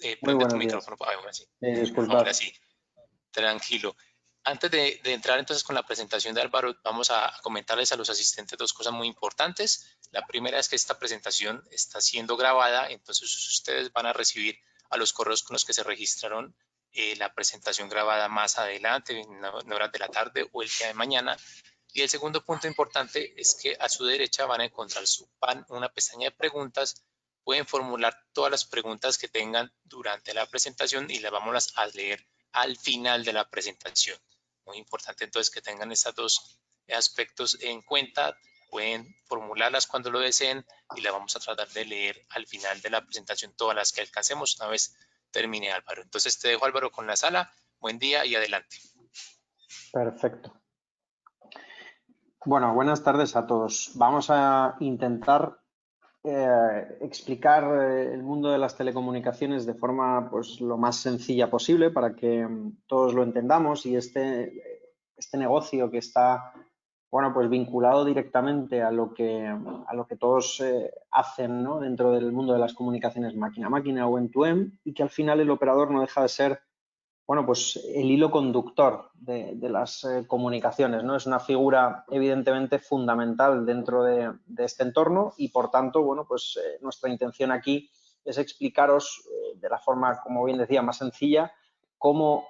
Muy Prende tu buenos días. micrófono. Ahora sí. Disculpad. Ahora sí. Tranquilo. Antes de entrar entonces con la presentación de Álvaro, vamos a comentarles a los asistentes dos cosas muy importantes. La primera es que esta presentación está siendo grabada, entonces ustedes van a recibir a los correos con los que se registraron la presentación grabada más adelante, en horas de la tarde o el día de mañana. Y el segundo punto importante es que a su derecha van a encontrar una pestaña de preguntas. Pueden formular todas las preguntas que tengan durante la presentación y las vamos a leer al final de la presentación. Muy importante entonces que tengan estos dos aspectos en cuenta. Pueden formularlas cuando lo deseen y las vamos a tratar de leer al final de la presentación, todas las que alcancemos una vez termine Álvaro. Entonces te dejo, Álvaro, con la sala. Buen día y adelante. Perfecto. Bueno, buenas tardes a todos. Vamos a intentar explicar el mundo de las telecomunicaciones de forma pues lo más sencilla posible para que todos lo entendamos y este negocio que está bueno pues vinculado directamente a lo que todos hacen, ¿no?, dentro del mundo de las comunicaciones máquina a máquina o end-to-end, y que al final el operador no deja de ser bueno, pues el hilo conductor de las comunicaciones, ¿no? Es una figura evidentemente fundamental dentro de este entorno y, por tanto, bueno, pues nuestra intención aquí es explicaros de la forma, como bien decía, más sencilla, cómo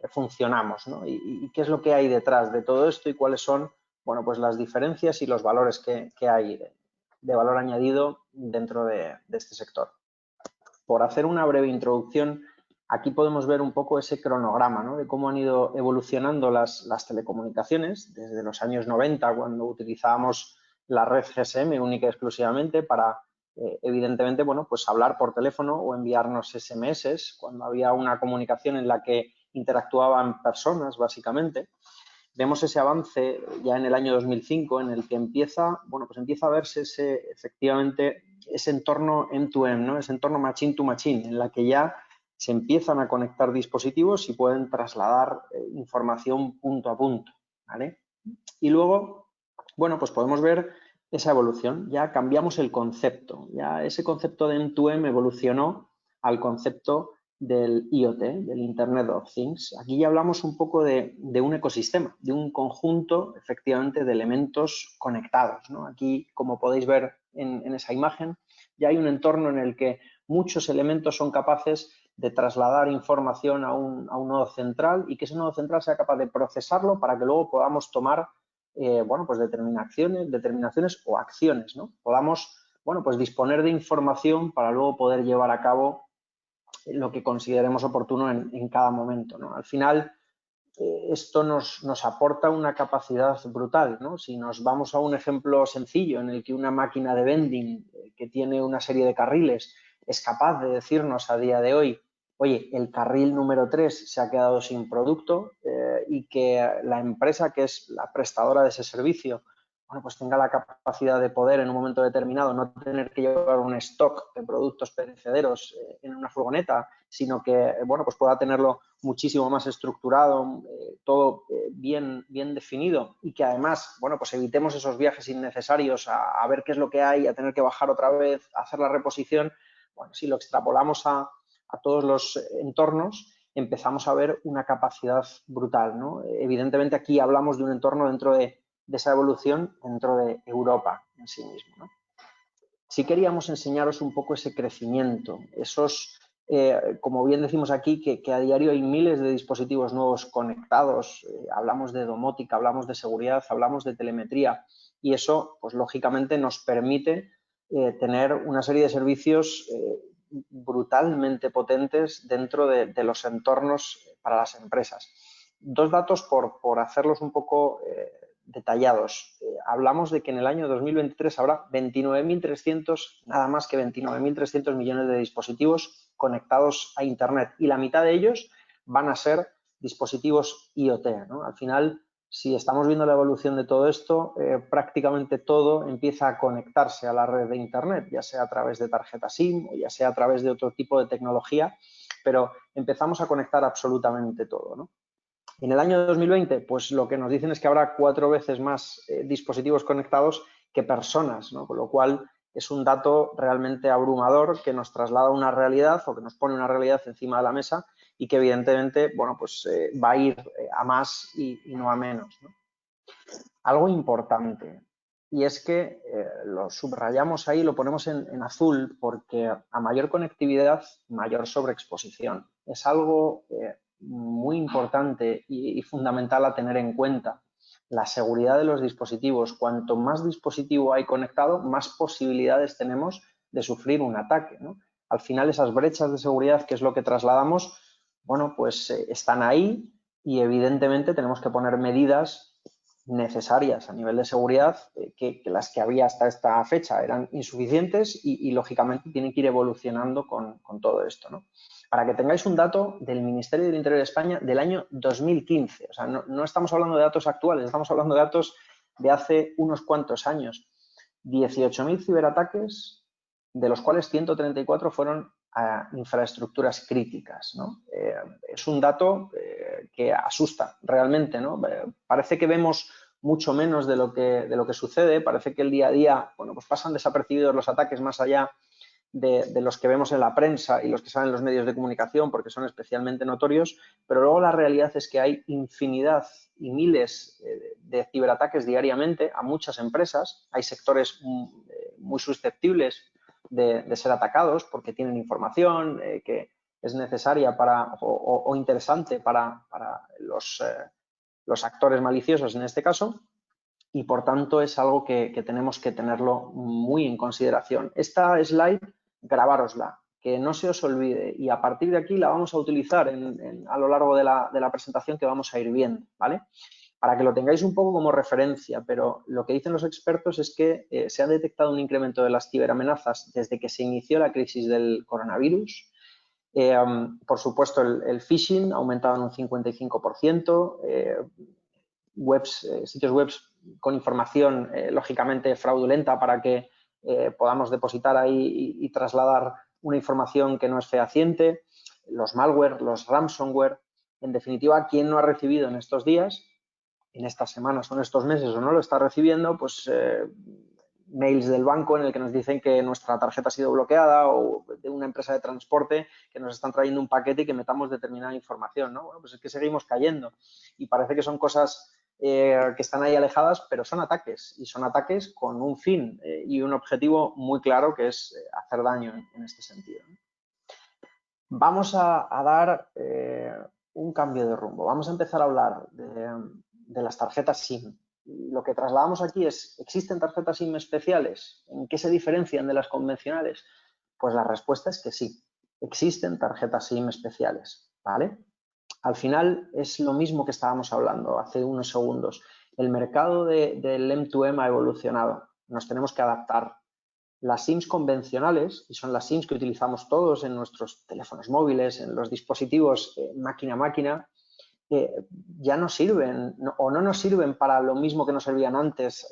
funcionamos, ¿no? Y qué es lo que hay detrás de todo esto y cuáles son, bueno, pues las diferencias y los valores que hay de valor añadido dentro de este sector. Por hacer una breve introducción, aquí podemos ver un poco ese cronograma, ¿no?, de cómo han ido evolucionando las telecomunicaciones desde los años 90, cuando utilizábamos la red GSM única y exclusivamente para, evidentemente, bueno, pues hablar por teléfono o enviarnos SMS, cuando había una comunicación en la que interactuaban personas, básicamente. Vemos ese avance ya en el año 2005 en el que empieza a verse efectivamente ese entorno end-to-end, ¿no?, ese entorno machine to machine, en la que ya se empiezan a conectar dispositivos y pueden trasladar información punto a punto, ¿vale? Y luego, bueno, pues podemos ver esa evolución. Ya cambiamos el concepto. Ya ese concepto de end-to-end evolucionó al concepto del IoT, del Internet of Things. Aquí ya hablamos un poco de un ecosistema, de un conjunto, efectivamente, de elementos conectados, ¿no? Aquí, como podéis ver en esa imagen, ya hay un entorno en el que muchos elementos son capaces de trasladar información a un nodo central y que ese nodo central sea capaz de procesarlo para que luego podamos tomar bueno, pues determinaciones o acciones, ¿no? Podamos, bueno, pues disponer de información para luego poder llevar a cabo lo que consideremos oportuno en cada momento, ¿no? Al final, esto nos aporta una capacidad brutal, ¿no? Si nos vamos a un ejemplo sencillo en el que una máquina de vending que tiene una serie de carriles es capaz de decirnos a día de hoy, oye, el carril número 3 se ha quedado sin producto y que la empresa que es la prestadora de ese servicio, bueno, pues tenga la capacidad de poder en un momento determinado no tener que llevar un stock de productos perecederos en una furgoneta, sino que, bueno, pues pueda tenerlo muchísimo más estructurado, todo bien definido, y que además, bueno, pues evitemos esos viajes innecesarios a ver qué es lo que hay, a tener que bajar otra vez, a hacer la reposición. Bueno, si lo extrapolamos a todos los entornos, empezamos a ver una capacidad brutal, ¿no? Evidentemente aquí hablamos de un entorno dentro de esa evolución dentro de Europa en sí mismo, ¿no? Sí queríamos enseñaros un poco ese crecimiento, esos, como bien decimos aquí, que a diario hay miles de dispositivos nuevos conectados, hablamos de domótica, hablamos de seguridad, hablamos de telemetría, y eso, pues lógicamente, nos permite tener una serie de servicios brutalmente potentes dentro de los entornos para las empresas. Dos datos por hacerlos un poco detallados. Hablamos de que en el año 2023 habrá 29.300, nada más que 29.300 millones de dispositivos conectados a Internet, y la mitad de ellos van a ser dispositivos IoT, ¿no? Al final, si estamos viendo la evolución de todo esto, prácticamente todo empieza a conectarse a la red de Internet, ya sea a través de tarjeta SIM o ya sea a través de otro tipo de tecnología, pero empezamos a conectar absolutamente todo, ¿no? En el año 2020, pues lo que nos dicen es que habrá 4 veces más dispositivos conectados que personas, ¿no? Con lo cual es un dato realmente abrumador que nos traslada una realidad o que nos pone una realidad encima de la mesa y que evidentemente, bueno, pues va a ir a más y no a menos, ¿no? Algo importante, y es que lo subrayamos ahí, lo ponemos en azul, porque a mayor conectividad, mayor sobreexposición. Es algo muy importante y fundamental a tener en cuenta. La seguridad de los dispositivos. Cuanto más dispositivo hay conectado, más posibilidades tenemos de sufrir un ataque, ¿no? Al final, esas brechas de seguridad, que es lo que trasladamos, bueno, pues están ahí y evidentemente tenemos que poner medidas necesarias a nivel de seguridad, que las que había hasta esta fecha eran insuficientes y lógicamente tienen que ir evolucionando con todo esto, ¿no? Para que tengáis un dato del Ministerio del Interior de España del año 2015, o sea, no estamos hablando de datos actuales, estamos hablando de datos de hace unos cuantos años. 18.000 ciberataques, de los cuales 134 fueron a infraestructuras críticas, ¿no? Es un dato que asusta realmente, ¿no? Parece que vemos mucho menos de lo que sucede, parece que el día a día, bueno, pues pasan desapercibidos los ataques más allá de los que vemos en la prensa y los que salen en los medios de comunicación porque son especialmente notorios, pero luego la realidad es que hay infinidad y miles de ciberataques diariamente a muchas empresas, hay sectores muy susceptibles de ser atacados porque tienen información que es necesaria para o interesante para los actores maliciosos en este caso, y por tanto es algo que tenemos que tenerlo muy en consideración. Esta slide, grabárosla, que no se os olvide, y a partir de aquí la vamos a utilizar a lo largo de la presentación que vamos a ir viendo, ¿vale? Para que lo tengáis un poco como referencia, pero lo que dicen los expertos es que se ha detectado un incremento de las ciberamenazas desde que se inició la crisis del coronavirus. Por supuesto, el phishing ha aumentado en un 55%, sitios web con información lógicamente fraudulenta para que podamos depositar ahí y trasladar una información que no es fehaciente, los malware, los ransomware. En definitiva, ¿quién no ha recibido en estos días, en estas semanas o en estos meses o no lo está recibiendo? Pues mails del banco en el que nos dicen que nuestra tarjeta ha sido bloqueada, o de una empresa de transporte que nos están trayendo un paquete y que metamos determinada información, ¿no? Bueno, pues es que seguimos cayendo y parece que son cosas que están ahí alejadas, pero son ataques, y son ataques con un fin y un objetivo muy claro, que es hacer daño en este sentido, ¿no? Vamos a dar un cambio de rumbo. Vamos a empezar a hablar de las tarjetas SIM. Lo que trasladamos aquí es, ¿existen tarjetas SIM especiales? ¿En qué se diferencian de las convencionales? Pues la respuesta es que sí, existen tarjetas SIM especiales, ¿vale? Al final es lo mismo que estábamos hablando hace unos segundos. El mercado del M2M ha evolucionado. Nos tenemos que adaptar. Las SIMs convencionales, y son las SIMs que utilizamos todos en nuestros teléfonos móviles, en los dispositivos máquina a máquina, ya no sirven o no nos sirven para lo mismo que nos servían antes,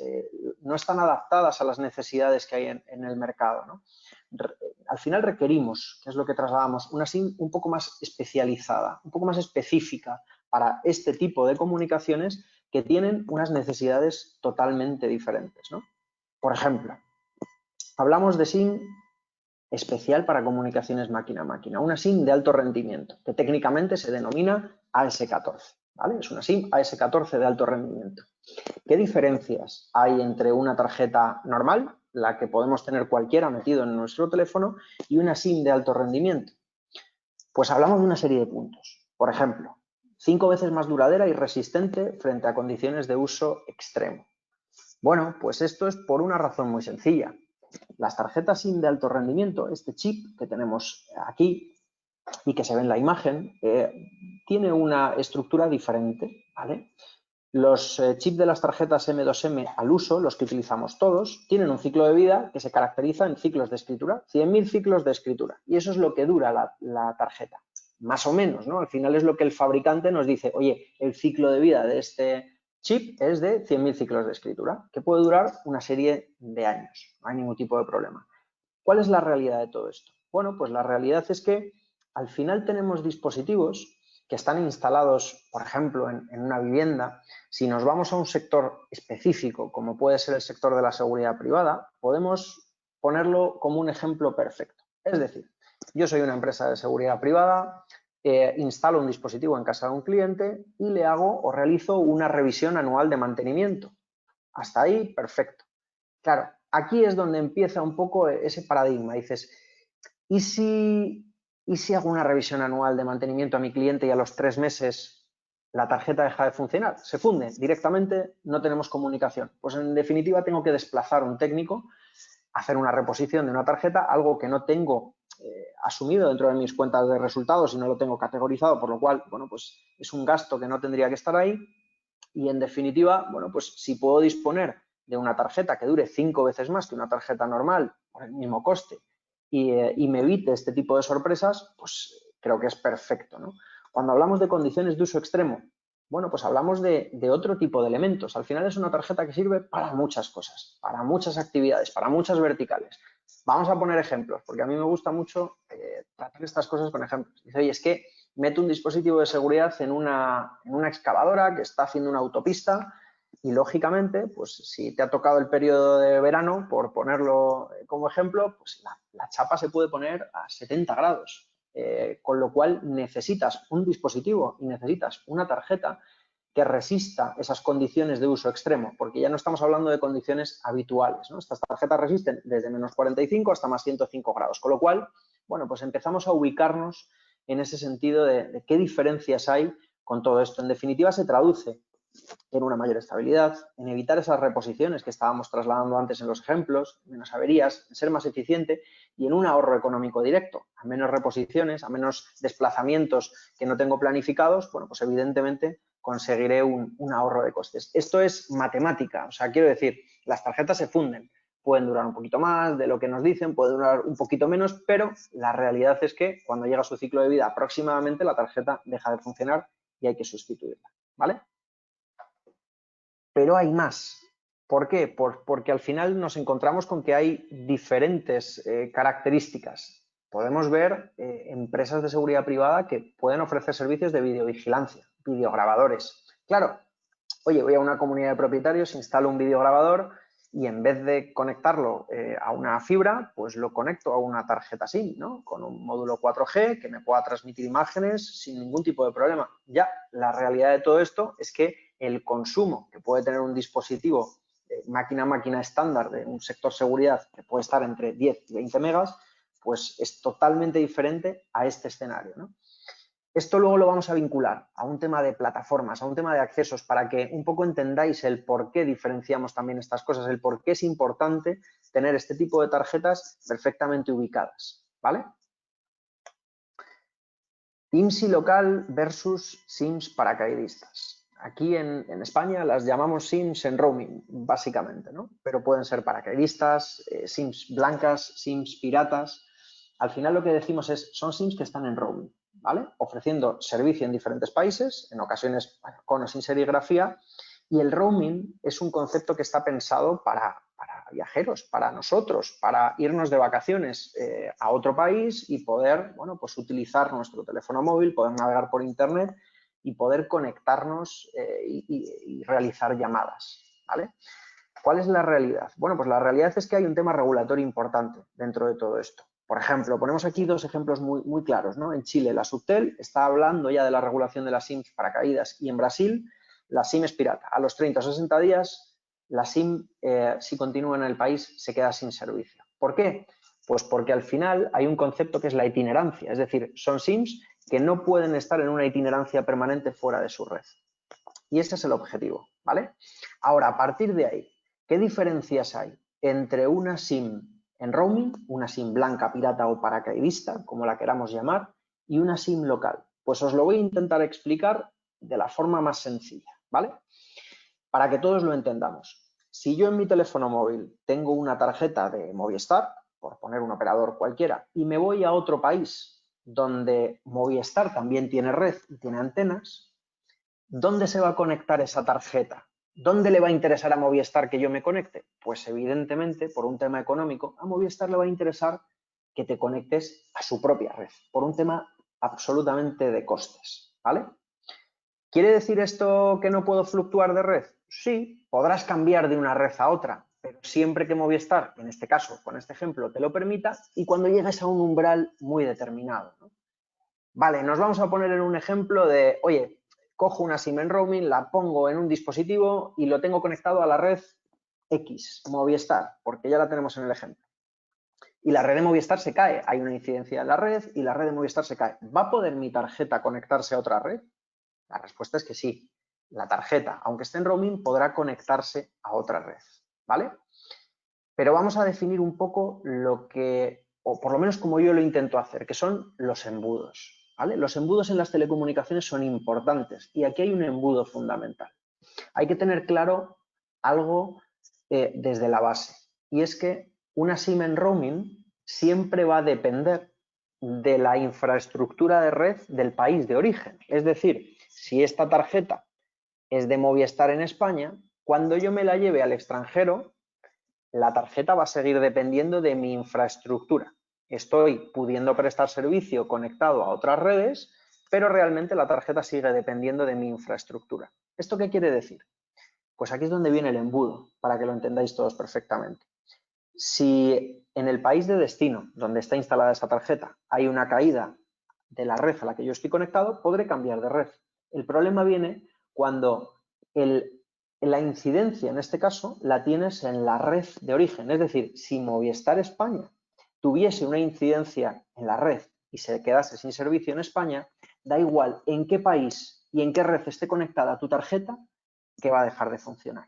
no están adaptadas a las necesidades que hay en el mercado, ¿no? Al final requerimos, que es lo que trasladamos, una SIM un poco más especializada, un poco más específica para este tipo de comunicaciones que tienen unas necesidades totalmente diferentes, ¿no? Por ejemplo, hablamos de SIM especial para comunicaciones máquina a máquina, una SIM de alto rendimiento, que técnicamente se denomina AS14, ¿vale? Es una SIM AS14 de alto rendimiento. ¿Qué diferencias hay entre una tarjeta normal, la que podemos tener cualquiera metido en nuestro teléfono, y una SIM de alto rendimiento? Pues hablamos de una serie de puntos. Por ejemplo, 5 veces más duradera y resistente frente a condiciones de uso extremo. Bueno, pues esto es por una razón muy sencilla. Las tarjetas SIM de alto rendimiento, este chip que tenemos aquí y que se ve en la imagen, tiene una estructura diferente, ¿vale? Los chips de las tarjetas M2M al uso, los que utilizamos todos, tienen un ciclo de vida que se caracteriza en ciclos de escritura, 100.000 ciclos de escritura, y eso es lo que dura la tarjeta, más o menos, ¿no? Al final es lo que el fabricante nos dice, oye, el ciclo de vida de este chip es de 100.000 ciclos de escritura, que puede durar una serie de años, no hay ningún tipo de problema. ¿Cuál es la realidad de todo esto? Bueno, pues la realidad es que al final tenemos dispositivos que están instalados, por ejemplo, en una vivienda. Si nos vamos a un sector específico, como puede ser el sector de la seguridad privada, podemos ponerlo como un ejemplo perfecto. Es decir, yo soy una empresa de seguridad privada, instalo un dispositivo en casa de un cliente y le hago o realizo una revisión anual de mantenimiento. Hasta ahí, perfecto. Claro, aquí es donde empieza un poco ese paradigma. Dices, ¿y si hago una revisión anual de mantenimiento a mi cliente y a los 3 meses la tarjeta deja de funcionar? Se funde directamente, no tenemos comunicación. Pues en definitiva tengo que desplazar un técnico, hacer una reposición de una tarjeta, algo que no tengo asumido dentro de mis cuentas de resultados y no lo tengo categorizado, por lo cual, bueno, pues es un gasto que no tendría que estar ahí. Y en definitiva, bueno, pues si puedo disponer de una tarjeta que dure 5 veces más que una tarjeta normal por el mismo coste y me evite este tipo de sorpresas, pues creo que es perfecto, ¿no? Cuando hablamos de condiciones de uso extremo, bueno, pues hablamos de otro tipo de elementos. Al final es una tarjeta que sirve para muchas cosas, para muchas actividades, para muchas verticales. Vamos a poner ejemplos, porque a mí me gusta mucho tratar estas cosas con ejemplos. Dice, oye, es que meto un dispositivo de seguridad en una excavadora que está haciendo una autopista y, lógicamente, pues si te ha tocado el periodo de verano, por ponerlo como ejemplo, pues la chapa se puede poner a 70 grados. Con lo cual necesitas un dispositivo y necesitas una tarjeta que resista esas condiciones de uso extremo, porque ya no estamos hablando de condiciones habituales, ¿no? Estas tarjetas resisten desde menos 45 hasta más 105 grados, con lo cual, bueno, pues empezamos a ubicarnos en ese sentido de qué diferencias hay con todo esto. En definitiva, se traduce en una mayor estabilidad, en evitar esas reposiciones que estábamos trasladando antes en los ejemplos, menos averías, en ser más eficiente y en un ahorro económico directo. A menos reposiciones, a menos desplazamientos que no tengo planificados, bueno, pues evidentemente conseguiré un ahorro de costes. Esto es matemática, o sea, quiero decir, las tarjetas se funden, pueden durar un poquito más de lo que nos dicen, puede durar un poquito menos, pero la realidad es que cuando llega su ciclo de vida aproximadamente, la tarjeta deja de funcionar y hay que sustituirla, ¿vale? Pero hay más. ¿Por qué? Porque al final nos encontramos con que hay diferentes características. Podemos ver empresas de seguridad privada que pueden ofrecer servicios de videovigilancia, videograbadores. Claro, oye, voy a una comunidad de propietarios, instalo un videograbador y en vez de conectarlo a una fibra, pues lo conecto a una tarjeta SIM, ¿no? Con un módulo 4G que me pueda transmitir imágenes sin ningún tipo de problema. Ya, la realidad de todo esto es que el consumo que puede tener un dispositivo máquina a máquina estándar de un sector seguridad que puede estar entre 10 y 20 megas, pues es totalmente diferente a este escenario, ¿no? Esto luego lo vamos a vincular a un tema de plataformas, a un tema de accesos, para que un poco entendáis el por qué diferenciamos también estas cosas, el por qué es importante tener este tipo de tarjetas perfectamente ubicadas, ¿vale? IMSI local versus SIMs paracaidistas. Aquí en España las llamamos SIMs en roaming, básicamente, ¿no? Pero pueden ser paracaidistas, SIMs blancas, SIMs piratas. Al final lo que decimos es, son SIMs que están en roaming, ¿vale? Ofreciendo servicio en diferentes países, en ocasiones bueno, con o sin serigrafía, y el roaming es un concepto que está pensado para viajeros, para nosotros, para irnos de vacaciones a otro país y poder, bueno, pues utilizar nuestro teléfono móvil, poder navegar por internet y poder conectarnos y realizar llamadas, ¿vale? ¿Cuál es la realidad? Bueno, pues la realidad es que hay un tema regulatorio importante dentro de todo esto. Por ejemplo, ponemos aquí dos ejemplos muy claros, ¿no? En Chile, la Subtel está hablando ya de la regulación de las SIMs paracaídas y en Brasil, la SIM es pirata. A los 30 o 60 días, la SIM, si continúa en el país, se queda sin servicio. ¿Por qué? Pues porque al final hay un concepto que es la itinerancia, es decir, son SIMs que no pueden estar en una itinerancia permanente fuera de su red. Y ese es el objetivo, ¿vale? Ahora, a partir de ahí, ¿qué diferencias hay entre una SIM en roaming, una SIM blanca, pirata o paracaidista, como la queramos llamar, y una SIM local? Pues os lo voy a intentar explicar de la forma más sencilla, ¿vale? Para que todos lo entendamos. Si yo en mi teléfono móvil tengo una tarjeta de Movistar, por poner un operador cualquiera, y me voy a otro país donde Movistar también tiene red y tiene antenas, ¿dónde se va a conectar esa tarjeta? ¿Dónde le va a interesar a Movistar que yo me conecte? Pues evidentemente, por un tema económico, a Movistar le va a interesar que te conectes a su propia red, por un tema absolutamente de costes, ¿vale? ¿Quiere decir esto que no puedo fluctuar de red? Sí, podrás cambiar de una red a otra, pero siempre que Movistar, en este caso, con este ejemplo, te lo permita, y cuando llegues a un umbral muy determinado, ¿no? Vale, nos vamos a poner en un ejemplo de, oye, cojo una SIM en roaming, la pongo en un dispositivo y lo tengo conectado a la red X, Movistar, porque ya la tenemos en el ejemplo. Y la red de Movistar se cae, hay una incidencia en la red y la red de Movistar se cae. ¿Va a poder mi tarjeta conectarse a otra red? La respuesta es que sí. La tarjeta, aunque esté en roaming, podrá conectarse a otra red, ¿vale? Pero vamos a definir un poco lo que, o por lo menos como yo lo intento hacer, que son los embudos, ¿vale? Los embudos en las telecomunicaciones son importantes y aquí hay un embudo fundamental. Hay que tener claro algo desde la base, y es que una SIM en roaming siempre va a depender de la infraestructura de red del país de origen. Es decir, si esta tarjeta es de Movistar en España, cuando yo me la lleve al extranjero, la tarjeta va a seguir dependiendo de mi infraestructura. Estoy pudiendo prestar servicio conectado a otras redes, pero realmente la tarjeta sigue dependiendo de mi infraestructura. ¿Esto qué quiere decir? Pues aquí es donde viene el embudo, para que lo entendáis todos perfectamente. Si en el país de destino, donde está instalada esa tarjeta, hay una caída de la red a la que yo estoy conectado, podré cambiar de red. El problema viene cuando la incidencia, en este caso, la tienes en la red de origen. Es decir, si Movistar España tuviese una incidencia en la red y se quedase sin servicio en España, da igual en qué país y en qué red esté conectada tu tarjeta, que va a dejar de funcionar,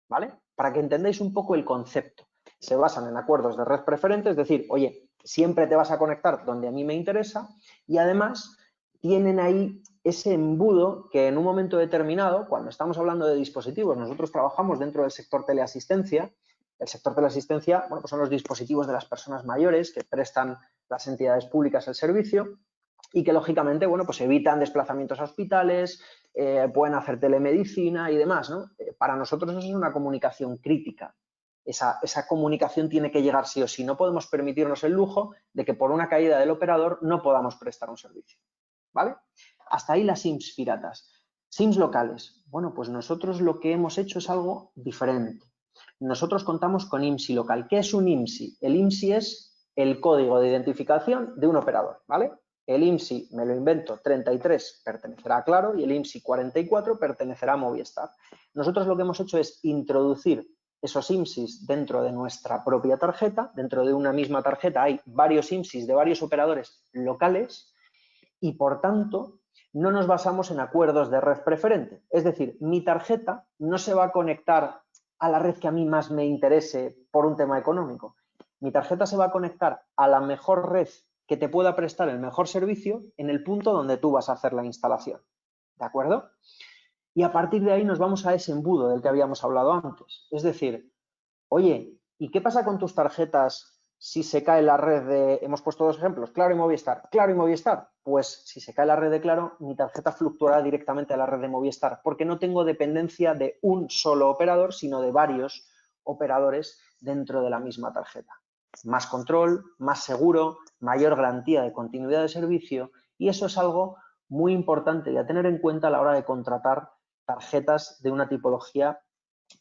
¿vale? Para que entendáis un poco el concepto. Se basan en acuerdos de red preferente, es decir, oye, siempre te vas a conectar donde a mí me interesa, y además tienen ahí ese embudo que en un momento determinado, cuando estamos hablando de dispositivos, nosotros trabajamos dentro del sector teleasistencia. El sector teleasistencia, bueno, pues son los dispositivos de las personas mayores que prestan las entidades públicas el servicio y que lógicamente, bueno, pues evitan desplazamientos a hospitales, pueden hacer telemedicina y demás, ¿no? Para nosotros eso es una comunicación crítica. Esa comunicación tiene que llegar sí o sí. No podemos permitirnos el lujo de que por una caída del operador no podamos prestar un servicio, ¿vale? Hasta ahí las SIMs piratas. SIMs locales. Bueno, pues nosotros lo que hemos hecho es algo diferente. Nosotros contamos con IMSI local. ¿Qué es un IMSI? El IMSI es el código de identificación de un operador, ¿vale? El IMSI, me lo invento, 33 pertenecerá a Claro y el IMSI 44 pertenecerá a Movistar. Nosotros lo que hemos hecho es introducir esos IMSIs dentro de nuestra propia tarjeta. Dentro de una misma tarjeta hay varios IMSIs de varios operadores locales y, por tanto, no nos basamos en acuerdos de red preferente. Es decir, mi tarjeta no se va a conectar a la red que a mí más me interese por un tema económico. Mi tarjeta se va a conectar a la mejor red que te pueda prestar el mejor servicio en el punto donde tú vas a hacer la instalación. ¿De acuerdo? Y a partir de ahí nos vamos a ese embudo del que habíamos hablado antes. Es decir, oye, ¿y qué pasa con tus tarjetas si se cae la red de, hemos puesto dos ejemplos, Claro y Movistar? Claro y Movistar, pues si se cae la red de Claro, mi tarjeta fluctuará directamente a la red de Movistar, porque no tengo dependencia de un solo operador, sino de varios operadores dentro de la misma tarjeta. Más control, más seguro, mayor garantía de continuidad de servicio, y eso es algo muy importante y a tener en cuenta a la hora de contratar tarjetas de una tipología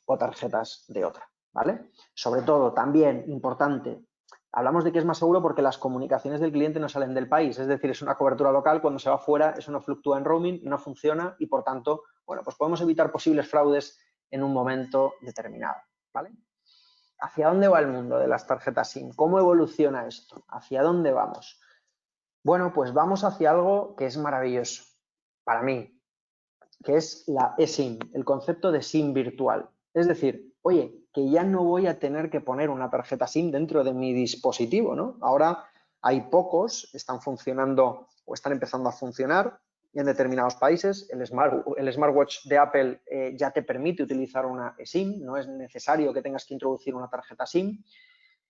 o tarjetas de otra, ¿vale? Sobre todo, también importante, hablamos de que es más seguro porque las comunicaciones del cliente no salen del país, es decir, es una cobertura local. Cuando se va fuera, eso no fluctúa en roaming, no funciona y, por tanto, bueno, pues podemos evitar posibles fraudes en un momento determinado, ¿vale? ¿Hacia dónde va el mundo de las tarjetas SIM? ¿Cómo evoluciona esto? ¿Hacia dónde vamos? Bueno, pues vamos hacia algo que es maravilloso para mí, que es la eSIM, el concepto de SIM virtual. Es decir, oye, que ya no voy a tener que poner una tarjeta SIM dentro de mi dispositivo, ¿no? Ahora hay pocos, están funcionando o están empezando a funcionar en determinados países. El smartwatch de Apple ya te permite utilizar una eSIM, no es necesario que tengas que introducir una tarjeta SIM,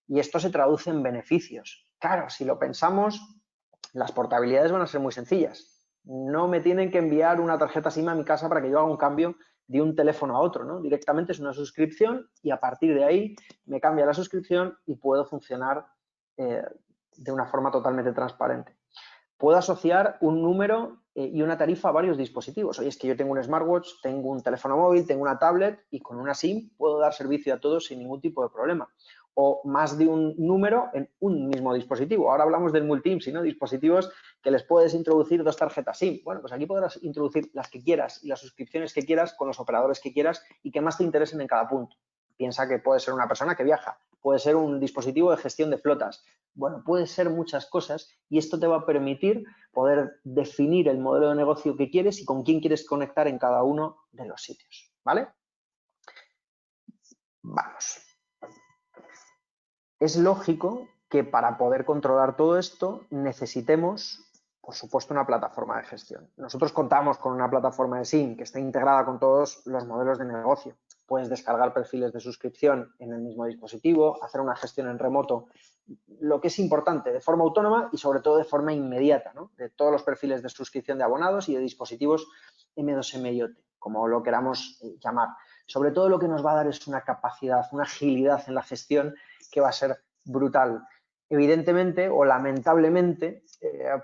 y esto se traduce en beneficios. Claro, si lo pensamos, las portabilidades van a ser muy sencillas. No me tienen que enviar una tarjeta SIM a mi casa para que yo haga un cambio de un teléfono a otro, ¿no? Directamente es una suscripción y a partir de ahí me cambia la suscripción y puedo funcionar de una forma totalmente transparente. puedo asociar un número y una tarifa a varios dispositivos. Oye, es que yo tengo un smartwatch, tengo un teléfono móvil, tengo una tablet y con una SIM puedo dar servicio a todos sin ningún tipo de problema. O más de un número en un mismo dispositivo. Ahora hablamos del multi-IMSI, ¿no? Dispositivos que les puedes introducir 2 tarjetas SIM. Bueno, pues aquí podrás introducir las que quieras y las suscripciones que quieras con los operadores que quieras y que más te interesen en cada punto. Piensa que puede ser una persona que viaja, puede ser un dispositivo de gestión de flotas. Bueno, puede ser muchas cosas y esto te va a permitir poder definir el modelo de negocio que quieres y con quién quieres conectar en cada uno de los sitios, ¿vale? Vamos. Es lógico que para poder controlar todo esto necesitemos, por supuesto, una plataforma de gestión. Nosotros contamos con una plataforma de SIM que está integrada con todos los modelos de negocio. Puedes descargar perfiles de suscripción en el mismo dispositivo, hacer una gestión en remoto, lo que es importante, de forma autónoma y sobre todo de forma inmediata, ¿no? De todos los perfiles de suscripción de abonados y de dispositivos M2M IoT, como lo queramos llamar. Sobre todo lo que nos va a dar es una capacidad, una agilidad en la gestión que va a ser brutal. Evidentemente o lamentablemente,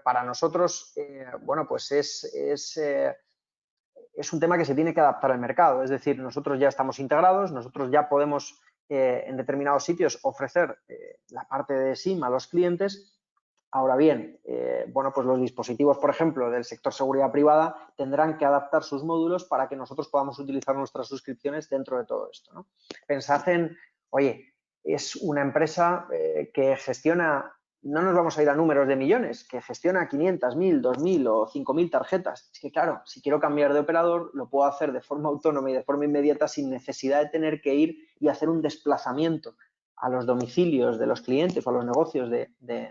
para nosotros, bueno, pues es un tema que se tiene que adaptar al mercado. Es decir, nosotros ya estamos integrados, nosotros ya podemos en determinados sitios ofrecer la parte de SIM a los clientes. Ahora bien, bueno, pues los dispositivos, por ejemplo, del sector seguridad privada tendrán que adaptar sus módulos para que nosotros podamos utilizar nuestras suscripciones dentro de todo esto, ¿no? Pensad en, oye, es una empresa que gestiona, no nos vamos a ir a números de millones, que gestiona 500, 1000, 2000 o 5000 tarjetas. Es que claro, si quiero cambiar de operador, lo puedo hacer de forma autónoma y de forma inmediata sin necesidad de tener que ir y hacer un desplazamiento a los domicilios de los clientes o a los negocios de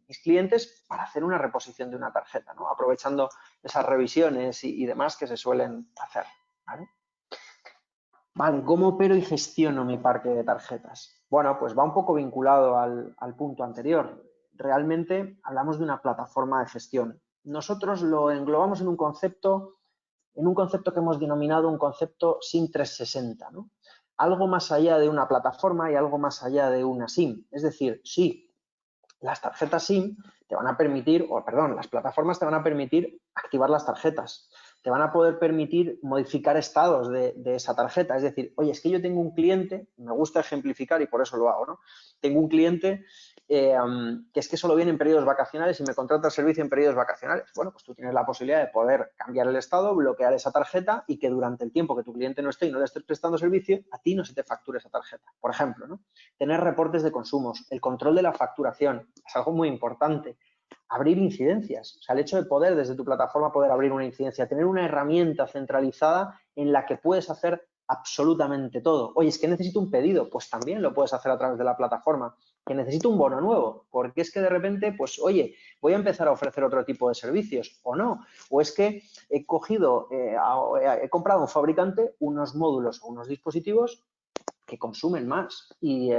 mis clientes para hacer una reposición de una tarjeta, ¿no? Aprovechando esas revisiones y demás que se suelen hacer, ¿vale? Vale, ¿cómo opero y gestiono mi parque de tarjetas? Bueno, pues va un poco vinculado al punto anterior. Realmente hablamos de una plataforma de gestión. Nosotros lo englobamos en un concepto que hemos denominado un concepto SIM 360, ¿no? Algo más allá de una plataforma y algo más allá de una SIM. Es decir, sí, las tarjetas SIM te van a permitir, o perdón, las plataformas te van a permitir activar las tarjetas, te van a poder permitir modificar estados de esa tarjeta. Es decir, oye, es que yo tengo un cliente, me gusta ejemplificar y por eso lo hago, ¿no? Tengo un cliente que es que solo viene en periodos vacacionales y me contrata el servicio en periodos vacacionales. Bueno, pues tú tienes la posibilidad de poder cambiar el estado, bloquear esa tarjeta y que durante el tiempo que tu cliente no esté y no le estés prestando servicio, a ti no se te facture esa tarjeta. Por ejemplo, ¿no? Tener reportes de consumos, el control de la facturación, es algo muy importante. Abrir incidencias, o sea, el hecho de poder desde tu plataforma poder abrir una incidencia, tener una herramienta centralizada en la que puedes hacer absolutamente todo. Oye, es que necesito un pedido, pues también lo puedes hacer a través de la plataforma. Que necesito un bono nuevo, porque es que de repente, pues oye, voy a empezar a ofrecer otro tipo de servicios o no. O es que he cogido, he comprado a un fabricante unos módulos o unos dispositivos que consumen más y